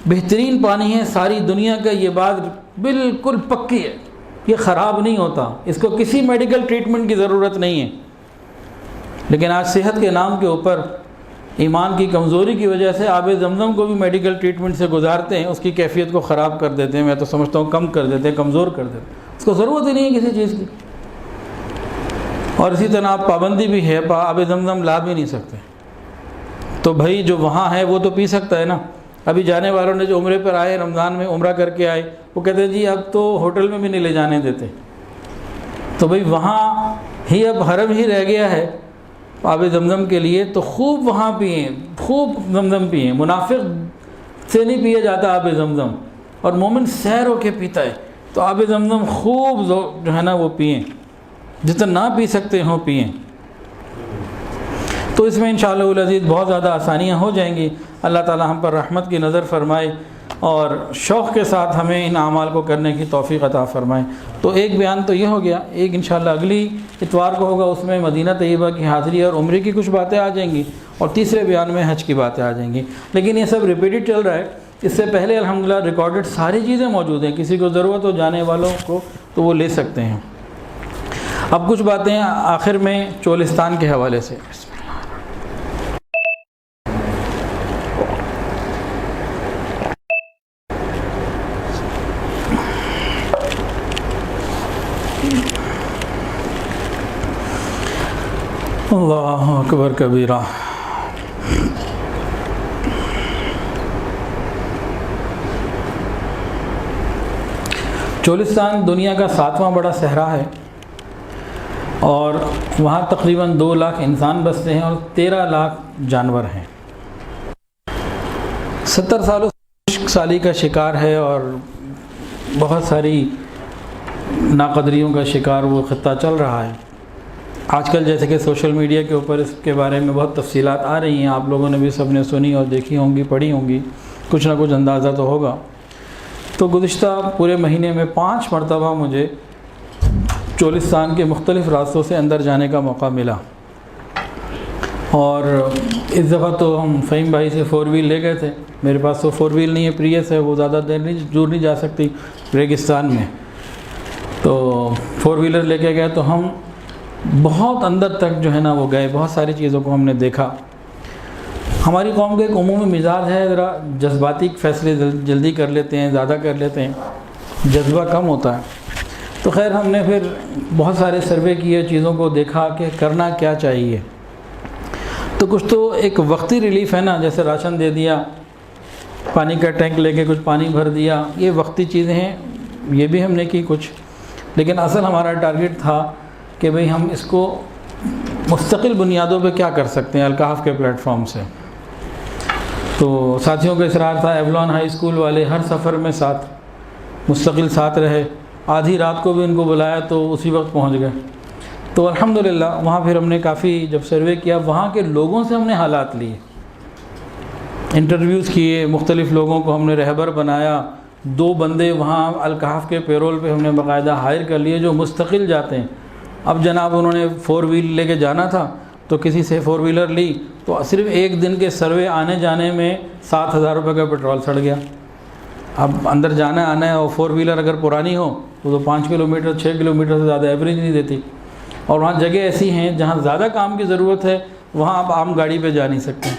بہترین پانی ہے ساری دنیا کا. یہ بات بالکل پکی ہے، یہ خراب نہیں ہوتا. اس کو کسی میڈیکل ٹریٹمنٹ کی ضرورت نہیں ہے. لیکن آج صحت کے نام کے اوپر ایمان کی کمزوری کی وجہ سے آب زمزم کو بھی میڈیکل ٹریٹمنٹ سے گزارتے ہیں. اس کی کیفیت کو خراب کر دیتے ہیں. میں تو سمجھتا ہوں کم کر دیتے ہیں، کمزور کر دیتے ہیں. اس کو ضرورت ہی نہیں ہے کسی چیز کی. اور اسی طرح پابندی بھی ہے، آب زمزم لا بھی نہیں سکتے. تو بھائی جو وہاں ہے وہ تو پی سکتا ہے نا. ابھی جانے والوں نے جو عمرے پر آئے، رمضان میں عمرہ کر کے آئے، وہ کہتے ہیں جی اب تو ہوٹل میں بھی نہیں لے جانے دیتے۔ تو بھئی وہاں ہی اب حرم ہی رہ گیا ہے آب زمزم کے لیے، تو خوب وہاں پئیں، خوب زمزم پئیں۔ منافق سے نہیں پیا جاتا آب زمزم، اور مومن سیر ہو کے پیتا ہے، تو آب زمزم خوب جو ہے نا وہ پئیں، جتنا نہ پی سکتے ہوں پئیں۔ تو اس میں انشاءاللہ العزیز بہت زیادہ آسانیاں ہو جائیں گی۔ اللہ تعالی ہم پر رحمت کی نظر فرمائے اور شوق کے ساتھ ہمیں ان اعمال کو کرنے کی توفیق عطا فرمائے۔ تو ایک بیان تو یہ ہو گیا، ایک انشاءاللہ اگلی اتوار کو ہوگا، اس میں مدینہ طیبہ کی حاضری اور عمرے کی کچھ باتیں آ جائیں گی، اور تیسرے بیان میں حج کی باتیں آ جائیں گی۔ لیکن یہ سب ریپیٹڈ چل رہا ہے، اس سے پہلے الحمدللہ ریکارڈڈ ساری چیزیں موجود ہیں، کسی کو ضرورت ہو جانے والوں کو تو وہ لے سکتے ہیں۔ اب کچھ باتیں آخر میں چولستان کے حوالے سے۔ اللہ اکبر کبیرہ۔ چولستان دنیا کا 7واں بڑا صحرا ہے، اور وہاں تقریباً 2 لاکھ انسان بستے ہیں اور 13 لاکھ جانور ہیں۔ 70 سالوں خشک سالی کا شکار ہے، اور بہت ساری ناقدریوں کا شکار وہ خطہ چل رہا ہے۔ آج کل جیسے کہ سوشل میڈیا کے اوپر اس کے بارے میں بہت تفصیلات آ رہی ہیں، آپ لوگوں نے بھی سب نے سنی اور دیکھی ہوں گی، پڑھی ہوں گی، کچھ نہ کچھ اندازہ تو ہوگا۔ تو گزشتہ پورے مہینے میں 5 مرتبہ مجھے چولستان کے مختلف راستوں سے اندر جانے کا موقع ملا، اور اس دفعہ تو ہم فہیم بھائی سے 4 ویل لے گئے تھے۔ میرے پاس تو 4 ویل نہیں ہے، پریس ہے، وہ زیادہ دور نہیں جا سکتی ریگستان میں، تو 4 ویلر لے کے گئے، تو ہم بہت اندر تک جو ہے نا وہ گئے، بہت ساری چیزوں کو ہم نے دیکھا۔ ہماری قوم کا ایک عمومی مزاج ہے، ذرا جذباتی فیصلے جلدی کر لیتے ہیں، زیادہ کر لیتے ہیں، جذبہ کم ہوتا ہے۔ تو خیر ہم نے پھر بہت سارے سروے کیے، چیزوں کو دیکھا کہ کرنا کیا چاہیے۔ تو کچھ تو ایک وقتی ریلیف ہے نا، جیسے راشن دے دیا، پانی کا ٹینک لے کے کچھ پانی بھر دیا، یہ وقتی چیزیں ہیں، یہ بھی ہم نے کی کچھ۔ لیکن اصل ہمارا ٹارگٹ تھا کہ بھئی ہم اس کو مستقل بنیادوں پہ کیا کر سکتے ہیں الکہف کے پلیٹ فارم سے۔ تو ساتھیوں کا اصرار تھا، ایولون ہائی اسکول والے ہر سفر میں ساتھ مستقل ساتھ رہے، آدھی رات کو بھی ان کو بلایا تو اسی وقت پہنچ گئے۔ تو الحمدللہ وہاں پھر ہم نے کافی جب سروے کیا، وہاں کے لوگوں سے ہم نے حالات لیے، انٹرویوز کیے، مختلف لوگوں کو ہم نے رہبر بنایا۔ 2 بندے وہاں الکہف کے پیرول پہ ہم نے باقاعدہ ہائر کر لیے جو مستقل جاتے ہیں۔ اب جناب انہوں نے 4 ویل لے کے جانا تھا، تو کسی سے 4 ویلر لی، تو صرف ایک دن کے سروے آنے جانے میں 7,000 روپے کا پیٹرول سڑ گیا۔ اب اندر جانا آنا ہے، اور 4 ویلر اگر پرانی ہو تو 5 کلومیٹر 6 کلومیٹر سے زیادہ ایوریج نہیں دیتی، اور وہاں جگہ ایسی ہیں جہاں زیادہ کام کی ضرورت ہے، وہاں آپ عام گاڑی پہ جا نہیں سکتے۔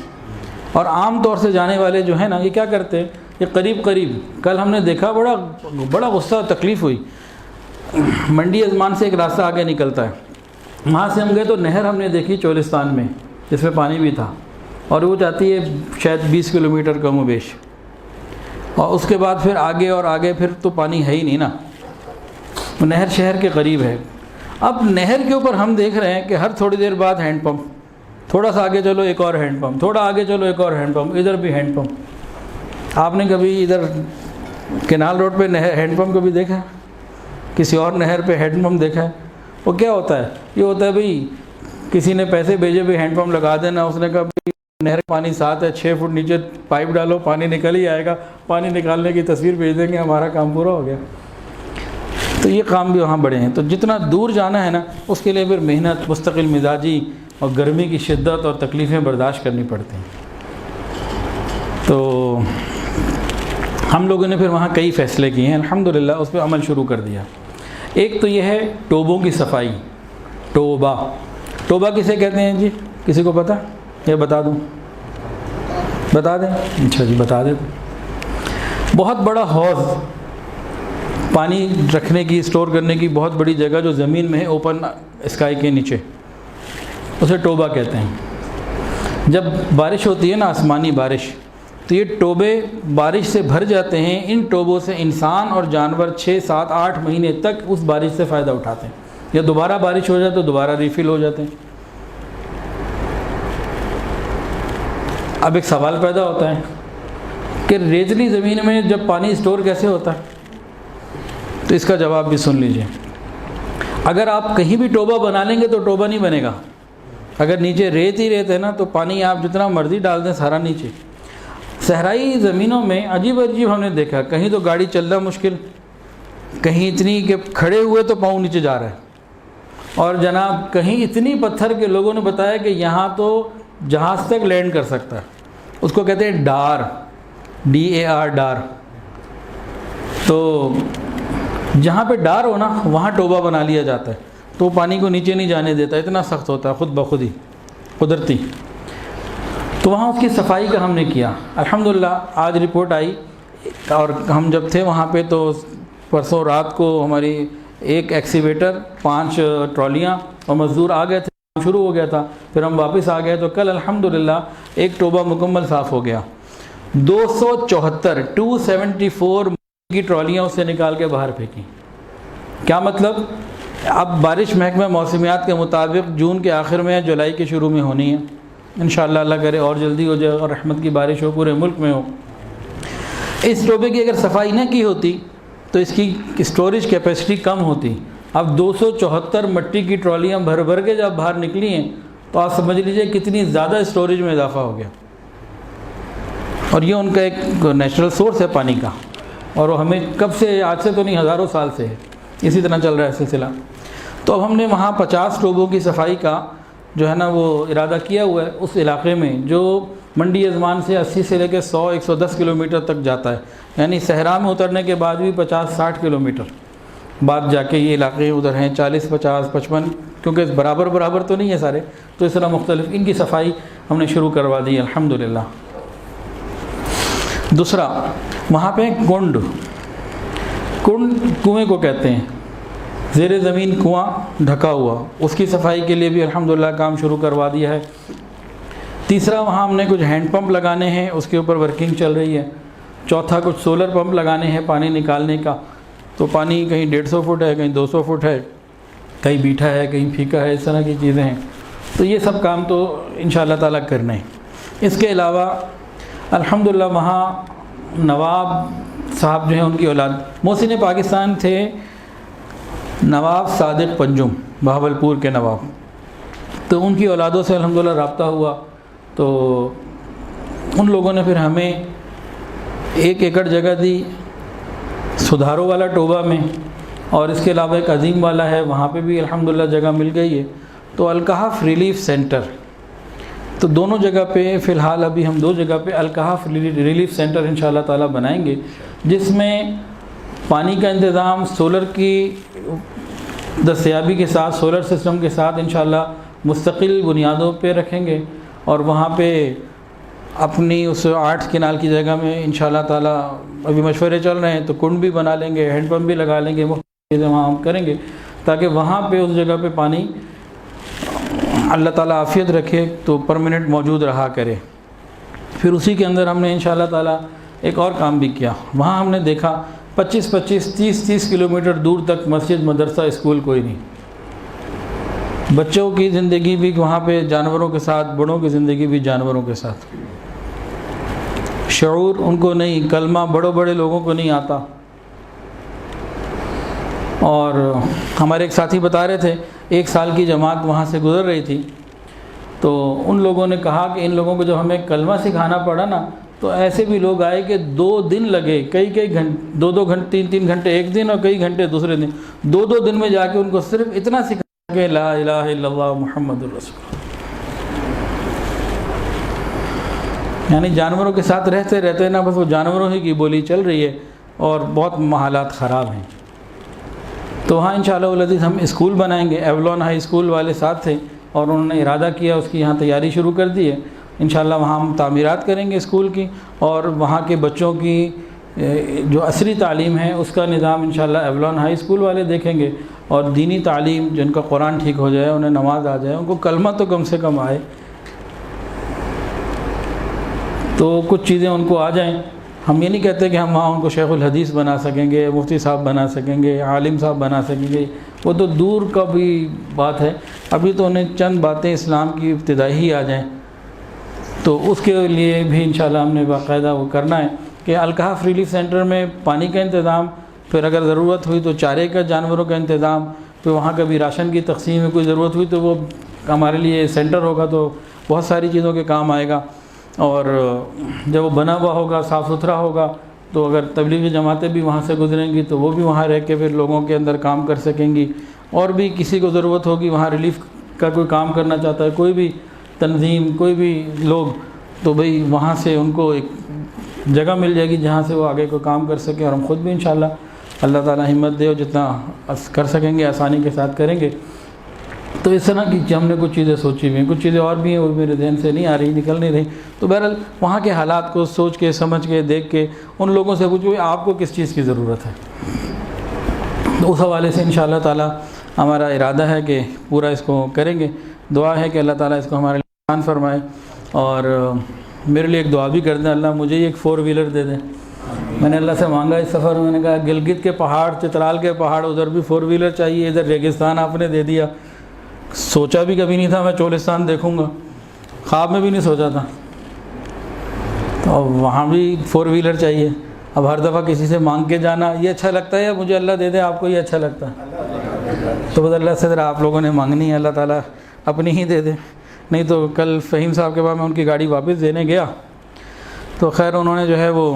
اور عام طور سے جانے والے جو ہیں نا، یہ کیا کرتے ہیں، یہ قریب کل ہم نے دیکھا، بڑا غصہ اور تکلیف ہوئی۔ منڈی ازمان سے ایک راستہ آگے نکلتا ہے، وہاں سے ہم گئے تو نہر ہم نے دیکھی چولستان میں، جس میں پانی بھی تھا، اور وہ جاتی ہے شاید 20 کلومیٹر کم و بیش، اور اس کے بعد پھر آگے اور آگے پھر تو پانی ہے ہی نہیں نا، وہ نہر شہر کے قریب ہے۔ اب نہر کے اوپر ہم دیکھ رہے ہیں کہ ہر تھوڑی دیر بعد ہینڈ پمپ، تھوڑا سا آگے چلو ایک اور ہینڈ پمپ، تھوڑا آگے چلو ایک اور ہینڈ پمپ، ادھر بھی ہینڈ پمپ۔ آپ نے کبھی ادھر کینال روڈ پہ ہینڈ پمپ کبھی دیکھا، کسی اور نہر پہ ہینڈ پمپ دیکھا ہے؟ وہ کیا ہوتا ہے، یہ ہوتا ہے بھئی کسی نے پیسے بھیجے بھی ہینڈ پمپ لگا دینا، اس نے کہا بھئی نہر پانی 7 ہے، 6 فٹ نیچے پائپ ڈالو، پانی نکل ہی آئے گا، پانی نکالنے کی تصویر بھیج دیں گے، ہمارا کام پورا ہو گیا۔ تو یہ کام بھی وہاں بڑے ہیں۔ تو جتنا دور جانا ہے نا، اس کے لیے پھر محنت، مستقل مزاجی اور گرمی کی شدت اور تکلیفیں برداشت کرنی پڑتی ہیں۔ تو ہم لوگوں نے پھر وہاں کئی فیصلے کیے ہیں، الحمدللہ اس پہ عمل شروع کر دیا۔ ایک تو یہ ہے ٹوبوں کی صفائی، ٹوبہ کسے کہتے ہیں جی، کسی کو پتہ؟ یہ بتا دوں، بتا دیں؟ اچھا جی بتا دیں۔ بہت بڑا حوض، پانی رکھنے کی، اسٹور کرنے کی بہت بڑی جگہ جو زمین میں ہے، اوپن اسکائی کے نیچے، اسے ٹوبہ کہتے ہیں۔ جب بارش ہوتی ہے نا، آسمانی بارش، تو یہ ٹوبے بارش سے بھر جاتے ہیں. ان ٹوبوں سے انسان اور جانور 6 7 8 مہینے تک اس بارش سے فائدہ اٹھاتے ہیں. یا دوبارہ بارش ہو جائے تو دوبارہ ریفل ہو جاتے ہیں. اب ایک سوال پیدا ہوتا ہے کہ ریتلی زمین میں جب پانی اسٹور کیسے ہوتا ہے؟ تو اس کا جواب بھی سن لیجئے. اگر آپ کہیں بھی ٹوبہ بنا لیں گے تو ٹوبہ نہیں بنے گا. اگر نیچے ریت ہی ریت ہے نا تو پانی آپ جتنا مرضی ڈال دیں سارا نیچے. صحرائی زمینوں میں عجیب عجیب ہم نے دیکھا، کہیں تو گاڑی چلنا مشکل، کہیں اتنی کہ کھڑے ہوئے تو پاؤں نیچے جا رہا ہے، اور جناب کہیں اتنی پتھر کے لوگوں نے بتایا کہ یہاں تو جہاز تک لینڈ کر سکتا ہے. اس کو کہتے ہیں ڈار، DAR ڈار. تو جہاں پہ ڈار ہو نا وہاں ٹوبہ بنا لیا جاتا ہے، تو پانی کو نیچے نہیں جانے دیتا، اتنا سخت ہوتا ہے خود بخود ہی قدرتی. تو وہاں اس کی صفائی کا ہم نے کیا. الحمدللہ آج رپورٹ آئی، اور ہم جب تھے وہاں پہ تو پرسوں رات کو ہماری ایک ایکسیویٹر 5 ٹرالیاں اور مزدور آ گئے تھے، شروع ہو گیا تھا. پھر ہم واپس آ گئے تو کل الحمدللہ ایک ٹوبہ مکمل صاف ہو گیا. 274 کی ٹرالیاں اسے نکال کے باہر پھینکی. کیا مطلب؟ اب بارش محکمہ موسمیات کے مطابق جون کے آخر میں جولائی کے شروع میں ہونی ہے انشاءاللہ. اللہ کرے اور جلدی ہو جائے اور رحمت کی بارش ہو، پورے ملک میں ہو. اس ٹوبے کی اگر صفائی نہ کی ہوتی تو اس کی اسٹوریج کیپیسٹی کم ہوتی. اب 274 مٹی کی ٹرالیاں بھر بھر کے جب باہر نکلی ہیں تو آپ سمجھ لیجئے کتنی زیادہ اسٹوریج میں اضافہ ہو گیا. اور یہ ان کا ایک نیچرل سورس ہے پانی کا، اور وہ ہمیں کب سے، آج سے تو نہیں ہزاروں سال سے ہے، اسی طرح چل رہا ہے سلسلہ. تو اب ہم نے وہاں 50 ٹوبوں کی صفائی کا جو ہے نا وہ ارادہ کیا ہوا ہے اس علاقے میں، جو منڈی ازمان سے 80 سے لے کے 100 110 کلومیٹر تک جاتا ہے. یعنی صحرا میں اترنے کے بعد بھی 50 60 کلومیٹر بعد جا کے یہ علاقے ادھر ہیں، 40 50 55، کیونکہ برابر تو نہیں ہے سارے، تو اس طرح مختلف ان کی صفائی ہم نے شروع کروا دی الحمدللہ. دوسرا، وہاں پہ کنڈ کنویں کو کہتے ہیں، زیر زمین کنواں ڈھکا ہوا، اس کی صفائی کے لیے بھی الحمدللہ کام شروع کروا دیا ہے. تیسرا، وہاں ہم نے کچھ ہینڈ پمپ لگانے ہیں، اس کے اوپر ورکنگ چل رہی ہے. چوتھا، کچھ سولر پمپ لگانے ہیں پانی نکالنے کا. تو پانی کہیں 150 فٹ ہے، کہیں 200 فٹ ہے، کہیں بیٹھا ہے، کہیں پھیکا ہے، اس طرح کی چیزیں ہیں. تو یہ سب کام تو انشاءاللہ تعالیٰ کرنے ہیں. اس کے علاوہ الحمدللہ وہاں نواب صاحب جو ہیں ان کی اولاد، محسن پاکستان تھے نواب صادق پنجم، بہاولپور کے نواب. تو ان کی اولادوں سے الحمدللہ رابطہ ہوا، تو ان لوگوں نے پھر ہمیں 1 ایکڑ جگہ دی سدھارو والا ٹوبہ میں، اور اس کے علاوہ ایک عظیم والا ہے وہاں پہ بھی الحمدللہ جگہ مل گئی ہے. تو الکہف ریلیف سینٹر، تو دونوں جگہ پہ فی الحال ابھی ہم 2 جگہ پہ الکہف ریلیف سینٹر انشاءاللہ تعالیٰ بنائیں گے، جس میں پانی کا انتظام سولر کی دستیابی کے ساتھ، سولر سسٹم کے ساتھ انشاءاللہ مستقل بنیادوں پہ رکھیں گے. اور وہاں پہ اپنی اس 8 کنال کی جگہ میں انشاءاللہ تعالیٰ ابھی مشورے چل رہے ہیں، تو کنڈ بھی بنا لیں گے، ہینڈ پمپ بھی لگا لیں گے، مختلف چیزیں وہاں ہم کریں گے تاکہ وہاں پہ اس جگہ پہ پانی اللہ تعالیٰ عافیت رکھے تو پرماننٹ موجود رہا کرے. پھر اسی کے اندر ہم نے انشاءاللہ تعالیٰ ایک اور کام بھی کیا. وہاں ہم نے دیکھا 25 30 کلومیٹر دور تک مسجد، مدرسہ، اسکول کوئی نہیں. بچوں کی زندگی بھی وہاں پہ جانوروں کے ساتھ، بڑوں کی زندگی بھی جانوروں کے ساتھ. شعور ان کو نہیں، کلمہ بڑے لوگوں کو نہیں آتا. اور ہمارے ایک ساتھی بتا رہے تھے 1 سال کی جماعت وہاں سے گزر رہی تھی، تو ان لوگوں نے کہا کہ ان لوگوں کو جب ہمیں کلمہ سکھانا پڑا نا تو ایسے بھی لوگ آئے کہ 2 دن لگے، کئی گھنٹے، 2 گھنٹے 3 گھنٹے ایک دن اور کئی گھنٹے دوسرے دن، 2 دن میں جا کے ان کو صرف اتنا سکھایا کہ لا الہ الا اللہ محمد الرسول اللہ. یعنی جانوروں کے ساتھ رہتے نا بس وہ جانوروں ہی کی بولی چل رہی ہے اور بہت حالات خراب ہیں. تو وہاں انشاءاللہ العزیز ہم اسکول بنائیں گے. ایولون ہائی اسکول والے ساتھ تھے اور انہوں نے ارادہ کیا، اس کی یہاں تیاری شروع کر دی ہے. انشاءاللہ وہاں ہم تعمیرات کریں گے اسکول کی، اور وہاں کے بچوں کی جو عصری تعلیم ہے اس کا نظام انشاءاللہ ایولون ہائی اسکول والے دیکھیں گے. اور دینی تعلیم، جن کا قرآن ٹھیک ہو جائے، انہیں نماز آ جائے، ان کو کلمہ تو کم سے کم آئے. تو تو کچھ چیزیں ان کو آ جائیں. ہم یہ نہیں کہتے کہ ہم وہاں ان کو شیخ الحدیث بنا سکیں گے, مفتی صاحب بنا سکیں گے, عالم صاحب بنا سکیں گے, وہ تو دور کا بھی بات ہے. ابھی تو انہیں چند باتیں اسلام کی ابتدائی ہی آ جائیں, تو اس کے لیے بھی انشاءاللہ ہم نے باقاعدہ وہ کرنا ہے کہ الکحف ریلیف سینٹر میں پانی کا انتظام, پھر اگر ضرورت ہوئی تو چارے کا, جانوروں کا انتظام, پھر وہاں کبھی راشن کی تقسیم میں کوئی ضرورت ہوئی تو وہ ہمارے لیے سینٹر ہوگا تو بہت ساری چیزوں کے کام آئے گا. اور جب وہ بنا ہوا ہوگا, صاف ستھرا ہوگا, تو اگر تبلیغی جماعتیں بھی وہاں سے گزریں گی تو وہ بھی وہاں رہ کے پھر لوگوں کے اندر کام کر سکیں گی. اور بھی کسی کو ضرورت ہوگی وہاں ریلیف کا کوئی کام کرنا چاہتا ہے, کوئی بھی تنظیم, کوئی بھی لوگ, تو بھئی وہاں سے ان کو ایک جگہ مل جائے گی جہاں سے وہ آگے کو کام کر سکیں. اور ہم خود بھی انشاءاللہ اللہ تعالیٰ ہمت دے اور جتنا کر سکیں گے آسانی کے ساتھ کریں گے. تو اس طرح کی ہم نے کچھ چیزیں سوچی ہوئی ہیں, کچھ چیزیں اور بھی ہیں وہ میرے ذہن سے نہیں آ رہی, نکل نہیں رہی. تو بہرحال وہاں کے حالات کو سوچ کے, سمجھ کے, دیکھ کے ان لوگوں سے پوچھو آپ کو کس چیز کی ضرورت ہے. تو اس حوالے سے انشاءاللہ تعالیٰ ہمارا ارادہ ہے کہ پورا اس کو کریں گے. دعا ہے کہ اللہ تعالیٰ اس کو ہمارے لیے آسان فرمائے. اور میرے لیے ایک دعا بھی کر دیں, اللہ مجھے ہی ایک 4 ویلر دے دیں. میں نے اللہ سے مانگا اس سفر میں, نے کہا گلگت کے پہاڑ, چترال کے پہاڑ, ادھر بھی 4 ویلر چاہیے, ادھر ریگستان آپ نے دے دیا. سوچا بھی کبھی نہیں تھا میں چولستان دیکھوں گا, خواب میں بھی نہیں سوچا تھا. تو وہاں بھی 4 ویلر چاہیے. اب ہر دفعہ کسی سے مانگ کے جانا یہ اچھا لگتا ہے, یا مجھے اللہ دے دے آپ کو یہ اچھا لگتا ہے؟ تو بس اللہ سے ذرا آپ لوگوں نے مانگنی ہے, اللہ تعالیٰ اپنی ہی دے دے. نہیں تو کل فہیم صاحب کے بعد میں ان کی گاڑی واپس دینے گیا تو خیر انہوں نے جو ہے وہ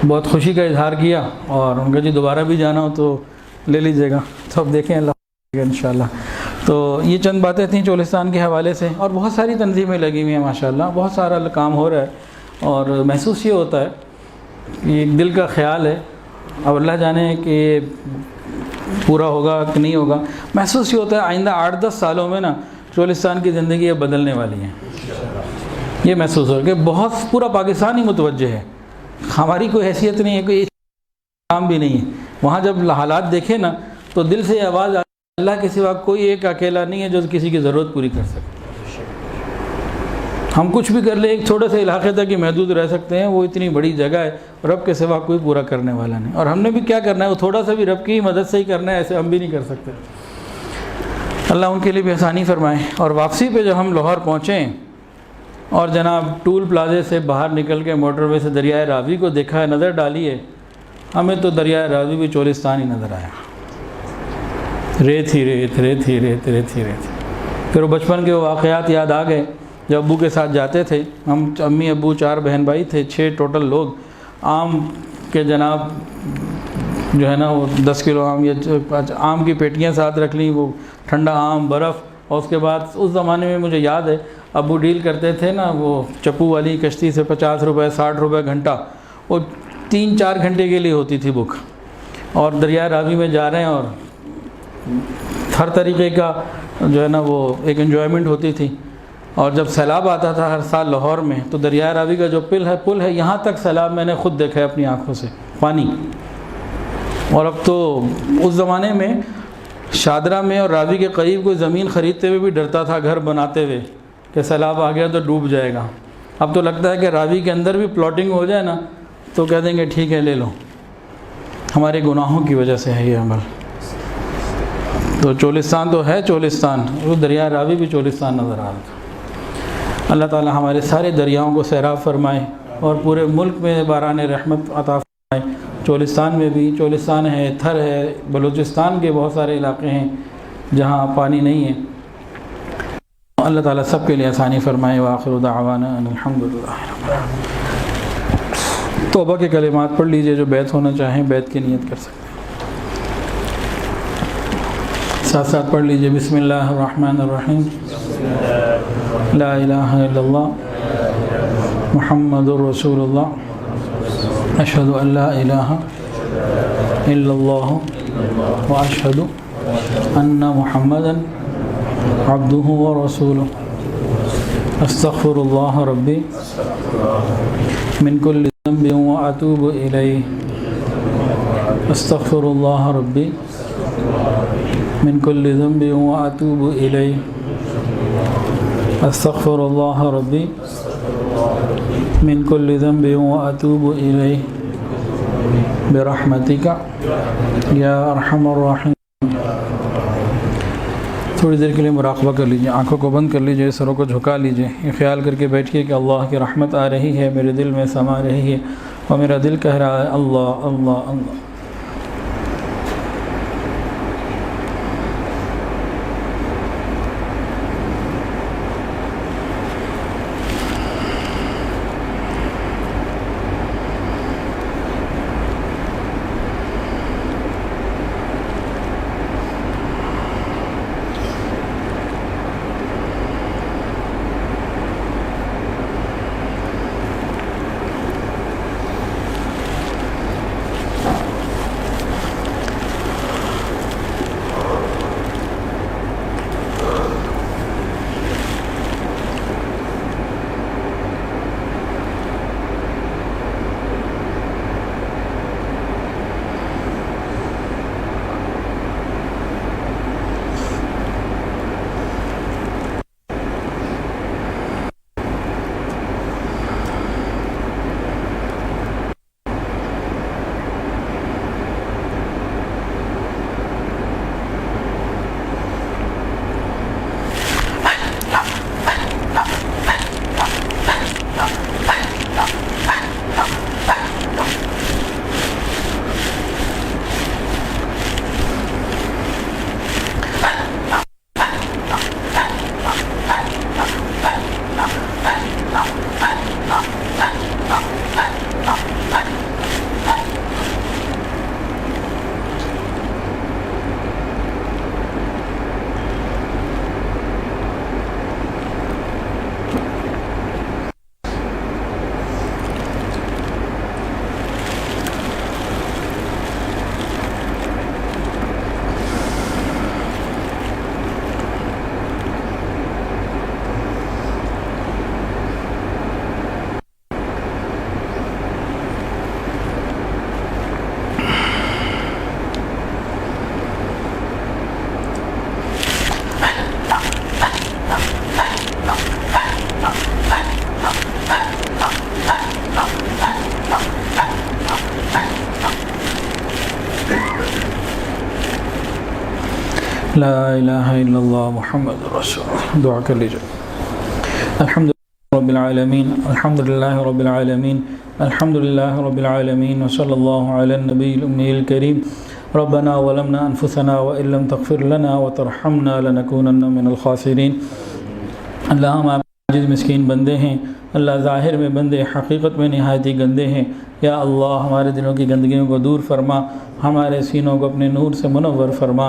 بہت خوشی کا اظہار کیا, اور ان کا جی دوبارہ بھی جانا ہو تو لے لیجیے گا. تو اب دیکھیں اللہ انشاءاللہ. تو یہ چند باتیں تھیں چولستان کے حوالے سے. اور بہت ساری تنظیمیں لگی ہوئی ہیں ماشاءاللہ, بہت سارا کام ہو رہا ہے. اور محسوس یہ ہوتا ہے کہ ایک دل کا خیال ہے, اب اللہ جانے کہ یہ پورا ہوگا کہ نہیں ہوگا. محسوس یہ ہوتا ہے آئندہ 8-10 سالوں میں نا چولستان کی زندگی یہ بدلنے والی ہے. یہ محسوس ہو کہ بہت پورا پاکستان ہی متوجہ ہے, ہماری کوئی حیثیت نہیں ہے, کوئی کام بھی نہیں ہے. وہاں جب حالات دیکھیں نا تو دل سے یہ آواز آ, اللہ کے سوا کوئی ایک اکیلا نہیں ہے جو کسی کی ضرورت پوری کر سکے. ہم کچھ بھی کر لیں, ایک چھوٹے سے علاقے تک ہی محدود رہ سکتے ہیں, وہ اتنی بڑی جگہ ہے, رب کے سوا کوئی پورا کرنے والا نہیں. اور ہم نے بھی کیا کرنا ہے, وہ تھوڑا سا بھی رب کی مدد سے ہی کرنا ہے, ایسے ہم بھی نہیں کر سکتے. اللہ ان کے لیے بھی آسانی فرمائے. اور واپسی پہ جب ہم لاہور پہنچیں اور جناب ٹول پلازے سے باہر نکل کے موٹر وے سے دریائے راوی کو دیکھا ہے, نظر ڈالی ہے, ہمیں تو دریائے راوی بھی چولستان ہی نظر آیا. ریت ہی ریت, ریت ہی ریت, ریت ہی ریت. پھر وہ بچپن کے واقعات یاد آ گئے جب ابو کے ساتھ جاتے تھے. ہم امی ابو 4 بہن بھائی تھے, 6 ٹوٹل لوگ. آم کے جناب جو ہے نا وہ 10 کلو آم یا آم کی پیٹیاں ساتھ رکھ لیں, وہ ٹھنڈا آم, برف. اور اس کے بعد اس زمانے میں مجھے یاد ہے ابو ڈیل کرتے تھے نا وہ چپو والی کشتی سے 50 روپے 60 روپے گھنٹہ, وہ 3-4 گھنٹے کے لیے ہوتی تھی بک. اور دریائے راوی میں جا رہے ہیں اور ہر طریقے کا جو ہے نا وہ ایک انجوائمنٹ ہوتی تھی. اور جب سیلاب آتا تھا ہر سال لاہور میں تو دریائے راوی کا جو پل ہے یہاں تک سیلاب میں نے خود دیکھا ہے اپنی آنکھوں سے, پانی. اور اب تو اس زمانے میں شادرہ میں اور راوی کے قریب کوئی زمین خریدتے ہوئے بھی ڈرتا تھا گھر بناتے ہوئے کہ سیلاب آ گیا تو ڈوب جائے گا. اب تو لگتا ہے کہ راوی کے اندر بھی پلاٹنگ ہو جائے نا تو کہہ دیں گے ٹھیک ہے لے لو. ہمارے گناہوں کی وجہ سے ہے یہ عمل. تو چولستان تو ہے چولستان, وہ دریائے راوی بھی چولستان نظر آ رہا تھا. اللہ تعالی ہمارے سارے دریاؤں کو سیراب فرمائے اور پورے ملک میں باران رحمت عطا فرمائے. چولستان میں بھی چولستان ہے, تھر ہے, بلوچستان کے بہت سارے علاقے ہیں جہاں پانی نہیں ہے. اللہ تعالیٰ سب کے لیے آسانی فرمائے. وآخر دعوانا ان الحمدللہ رب العالمین. توبہ کے کلمات پڑھ لیجئے, جو بیعت ہونا چاہیں بیعت کی نیت کر سکتے ہیں. ساتھ ساتھ پڑھ لیجئے بسم اللہ الرحمن الرحیم. لا الہ الا اللہ محمد رسول اللہ. اشہد ان لا الہ الا اللہ واشہد ان محمدا عبدہ ورسولہ. استغفر اللہ ربی من کل ذنب واتوب الیہ. استغفر اللہ ربی من کل ذنب واتوب الیہ. استغفر اللہ ربی من كل ذنب وأتوب إليه برحمتك يا أرحم الراحمين۔ تھوڑی دیر کے لیے مراقبہ کر لیجئے، آنکھوں کو بند کر لیجئے، سروں کو جھکا لیجئے، یہ خیال کر کے بیٹھیے کہ اللہ کی رحمت آ رہی ہے، میرے دل میں سما رہی ہے اور میرا دل کہہ رہا ہے اللہ اللہ اللہ۔ لا الہ الا اللہ محمد رسول اللہ۔ دعا کر لیجئے۔ الحمدللہ رب العالمین، الحمدللہ رب العالمین، الحمدللہ رب العالمین، وصلی اللہ علی النبی الامی الکریم۔ ربنا ظلمنا انفسنا وان لم تغفر لنا وترحمنا لنکونن من الخاسرین۔ اللہ ہم آپ عاجز مسکین بندے ہیں، اللہ ظاہر میں بندے، حقیقت میں نہایت ہی گندے ہیں۔ یا اللہ ہمارے دلوں کی گندگیوں کو دور فرما، ہمارے سینوں کو اپنے نور سے منور فرما،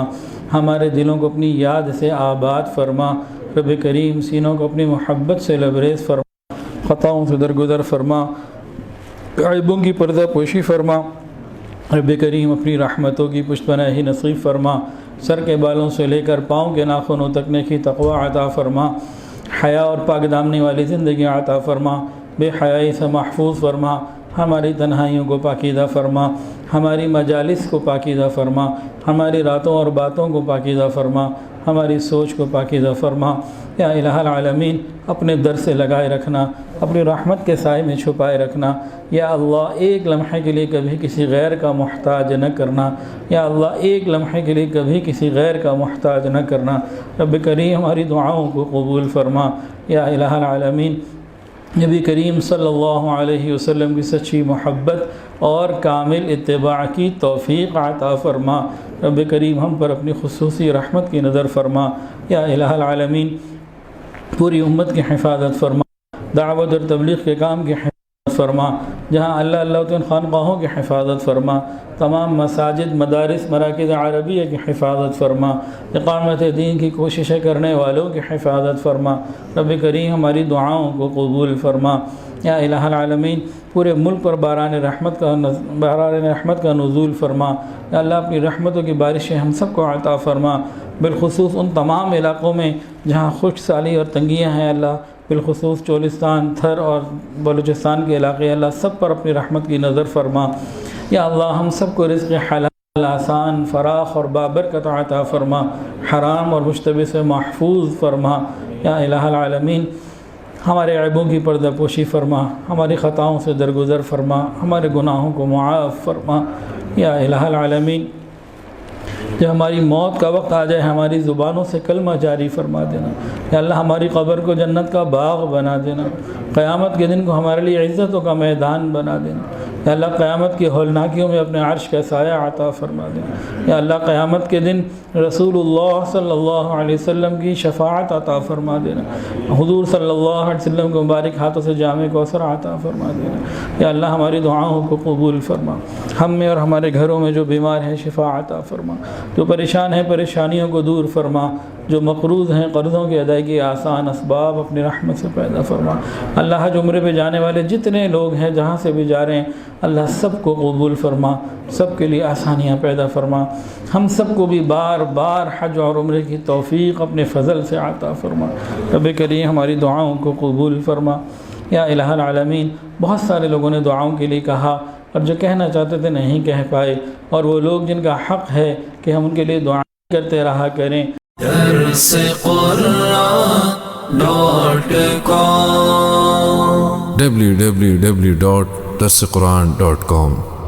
ہمارے دلوں کو اپنی یاد سے آباد فرما۔ رب کریم سینوں کو اپنی محبت سے لبریز فرما، خطاؤں سے درگزر فرما، عیبوں کی پردہ پوشی فرما۔ رب کریم اپنی رحمتوں کی پشت پناہی نصیب فرما، سر کے بالوں سے لے کر پاؤں کے ناخنوں تک نیکی تقوی عطا فرما، حیا اور پاک دامنی والی زندگی عطا فرما، بے حیائی سے محفوظ فرما، ہماری تنہائیوں کو پاکیزہ فرما، ہماری مجالس کو پاکیزہ فرما، ہماری راتوں اور باتوں کو پاکیزہ فرما، ہماری سوچ کو پاکیزہ فرما۔ یا الہ العالمین اپنے در سے لگائے رکھنا، اپنی رحمت کے سائے میں چھپائے رکھنا۔ یا اللہ ایک لمحے کے لیے کبھی کسی غیر کا محتاج نہ کرنا، یا اللہ ایک لمحے کے لیے کبھی کسی غیر کا محتاج نہ کرنا۔ رب کریم ہماری دعاؤں کو قبول فرما۔ یا الہ العالمین نبی کریم صلی اللہ علیہ وسلم کی سچی محبت اور کامل اتباع کی توفیق عطا فرما۔ رب کریم ہم پر اپنی خصوصی رحمت کی نظر فرما۔ یا الہ العالمین پوری امت کی حفاظت فرما، دعوت اور تبلیغ کے کام کی حفاظت فرما، جہاں اللہ اللہ خانقاہوں کی حفاظت فرما، تمام مساجد، مدارس، مراکز عربیہ کی حفاظت فرما، اقامت دین کی کوششیں کرنے والوں کی حفاظت فرما۔ رب کریم ہماری دعاؤں کو قبول فرما۔ یا الہ العالمین پورے ملک پر باران رحمت کا نزول فرما۔ یا اللہ اپنی رحمتوں کی بارشیں ہم سب کو عطا فرما، بالخصوص ان تمام علاقوں میں جہاں خشک سالی اور تنگیاں ہیں، اللہ بالخصوص چولستان، تھر اور بلوچستان کے علاقے، اللہ سب پر اپنی رحمت کی نظر فرما۔ یا اللہ ہم سب کو رزق حلال، آسان، فراخ اور بابرکت عطا فرما، حرام اور مشتبہ سے محفوظ فرما۔ یا الہ العالمین ہمارے عیبوں کی پردہ پوشی فرما، ہماری خطاؤں سے درگزر فرما، ہمارے گناہوں کو معاف فرما یا الہ العالمین۔ جب ہماری موت کا وقت آ جائے ہماری زبانوں سے کلمہ جاری فرما دینا یا اللہ، ہماری قبر کو جنت کا باغ بنا دینا، قیامت کے دن کو ہمارے لیے عزتوں کا میدان بنا دینا یا اللہ، قیامت کی ہولناکیوں میں اپنے عرش کا سایہ عطا فرما دینا یا اللہ، قیامت کے دن رسول اللہ صلی اللہ علیہ وسلم کی شفاعت عطا فرما دینا، حضور صلی اللہ علیہ وسلم کے مبارک ہاتھوں سے جام کوثر عطا فرما دینا یا اللہ، ہماری دعاؤں کو قبول فرما، ہم میں اور ہمارے گھروں میں جو بیمار ہیں شفا عطا فرما، جو پریشان ہیں پریشانیوں کو دور فرما، جو مقروض ہیں قرضوں کی ادائیگی آسان اسباب اپنی رحمت سے پیدا فرما۔ اللہ، حج عمرے پہ جانے والے جتنے لوگ ہیں جہاں سے بھی جا رہے ہیں اللہ، سب کو قبول فرما، سب کے لیے آسانیاں پیدا فرما، ہم سب کو بھی بار بار حج اور عمرے کی توفیق اپنے فضل سے عطا فرما۔ رب کریم ہماری دعاؤں کو قبول فرما یا الہ العالمین۔ بہت سارے لوگوں نے دعاؤں کے لیے کہا اور جو کہنا چاہتے تھے نہیں کہہ پائے، اور وہ لوگ جن کا حق ہے کہ ہم ان کے لیے دعا کرتے رہا کریں۔ www.darsequran.com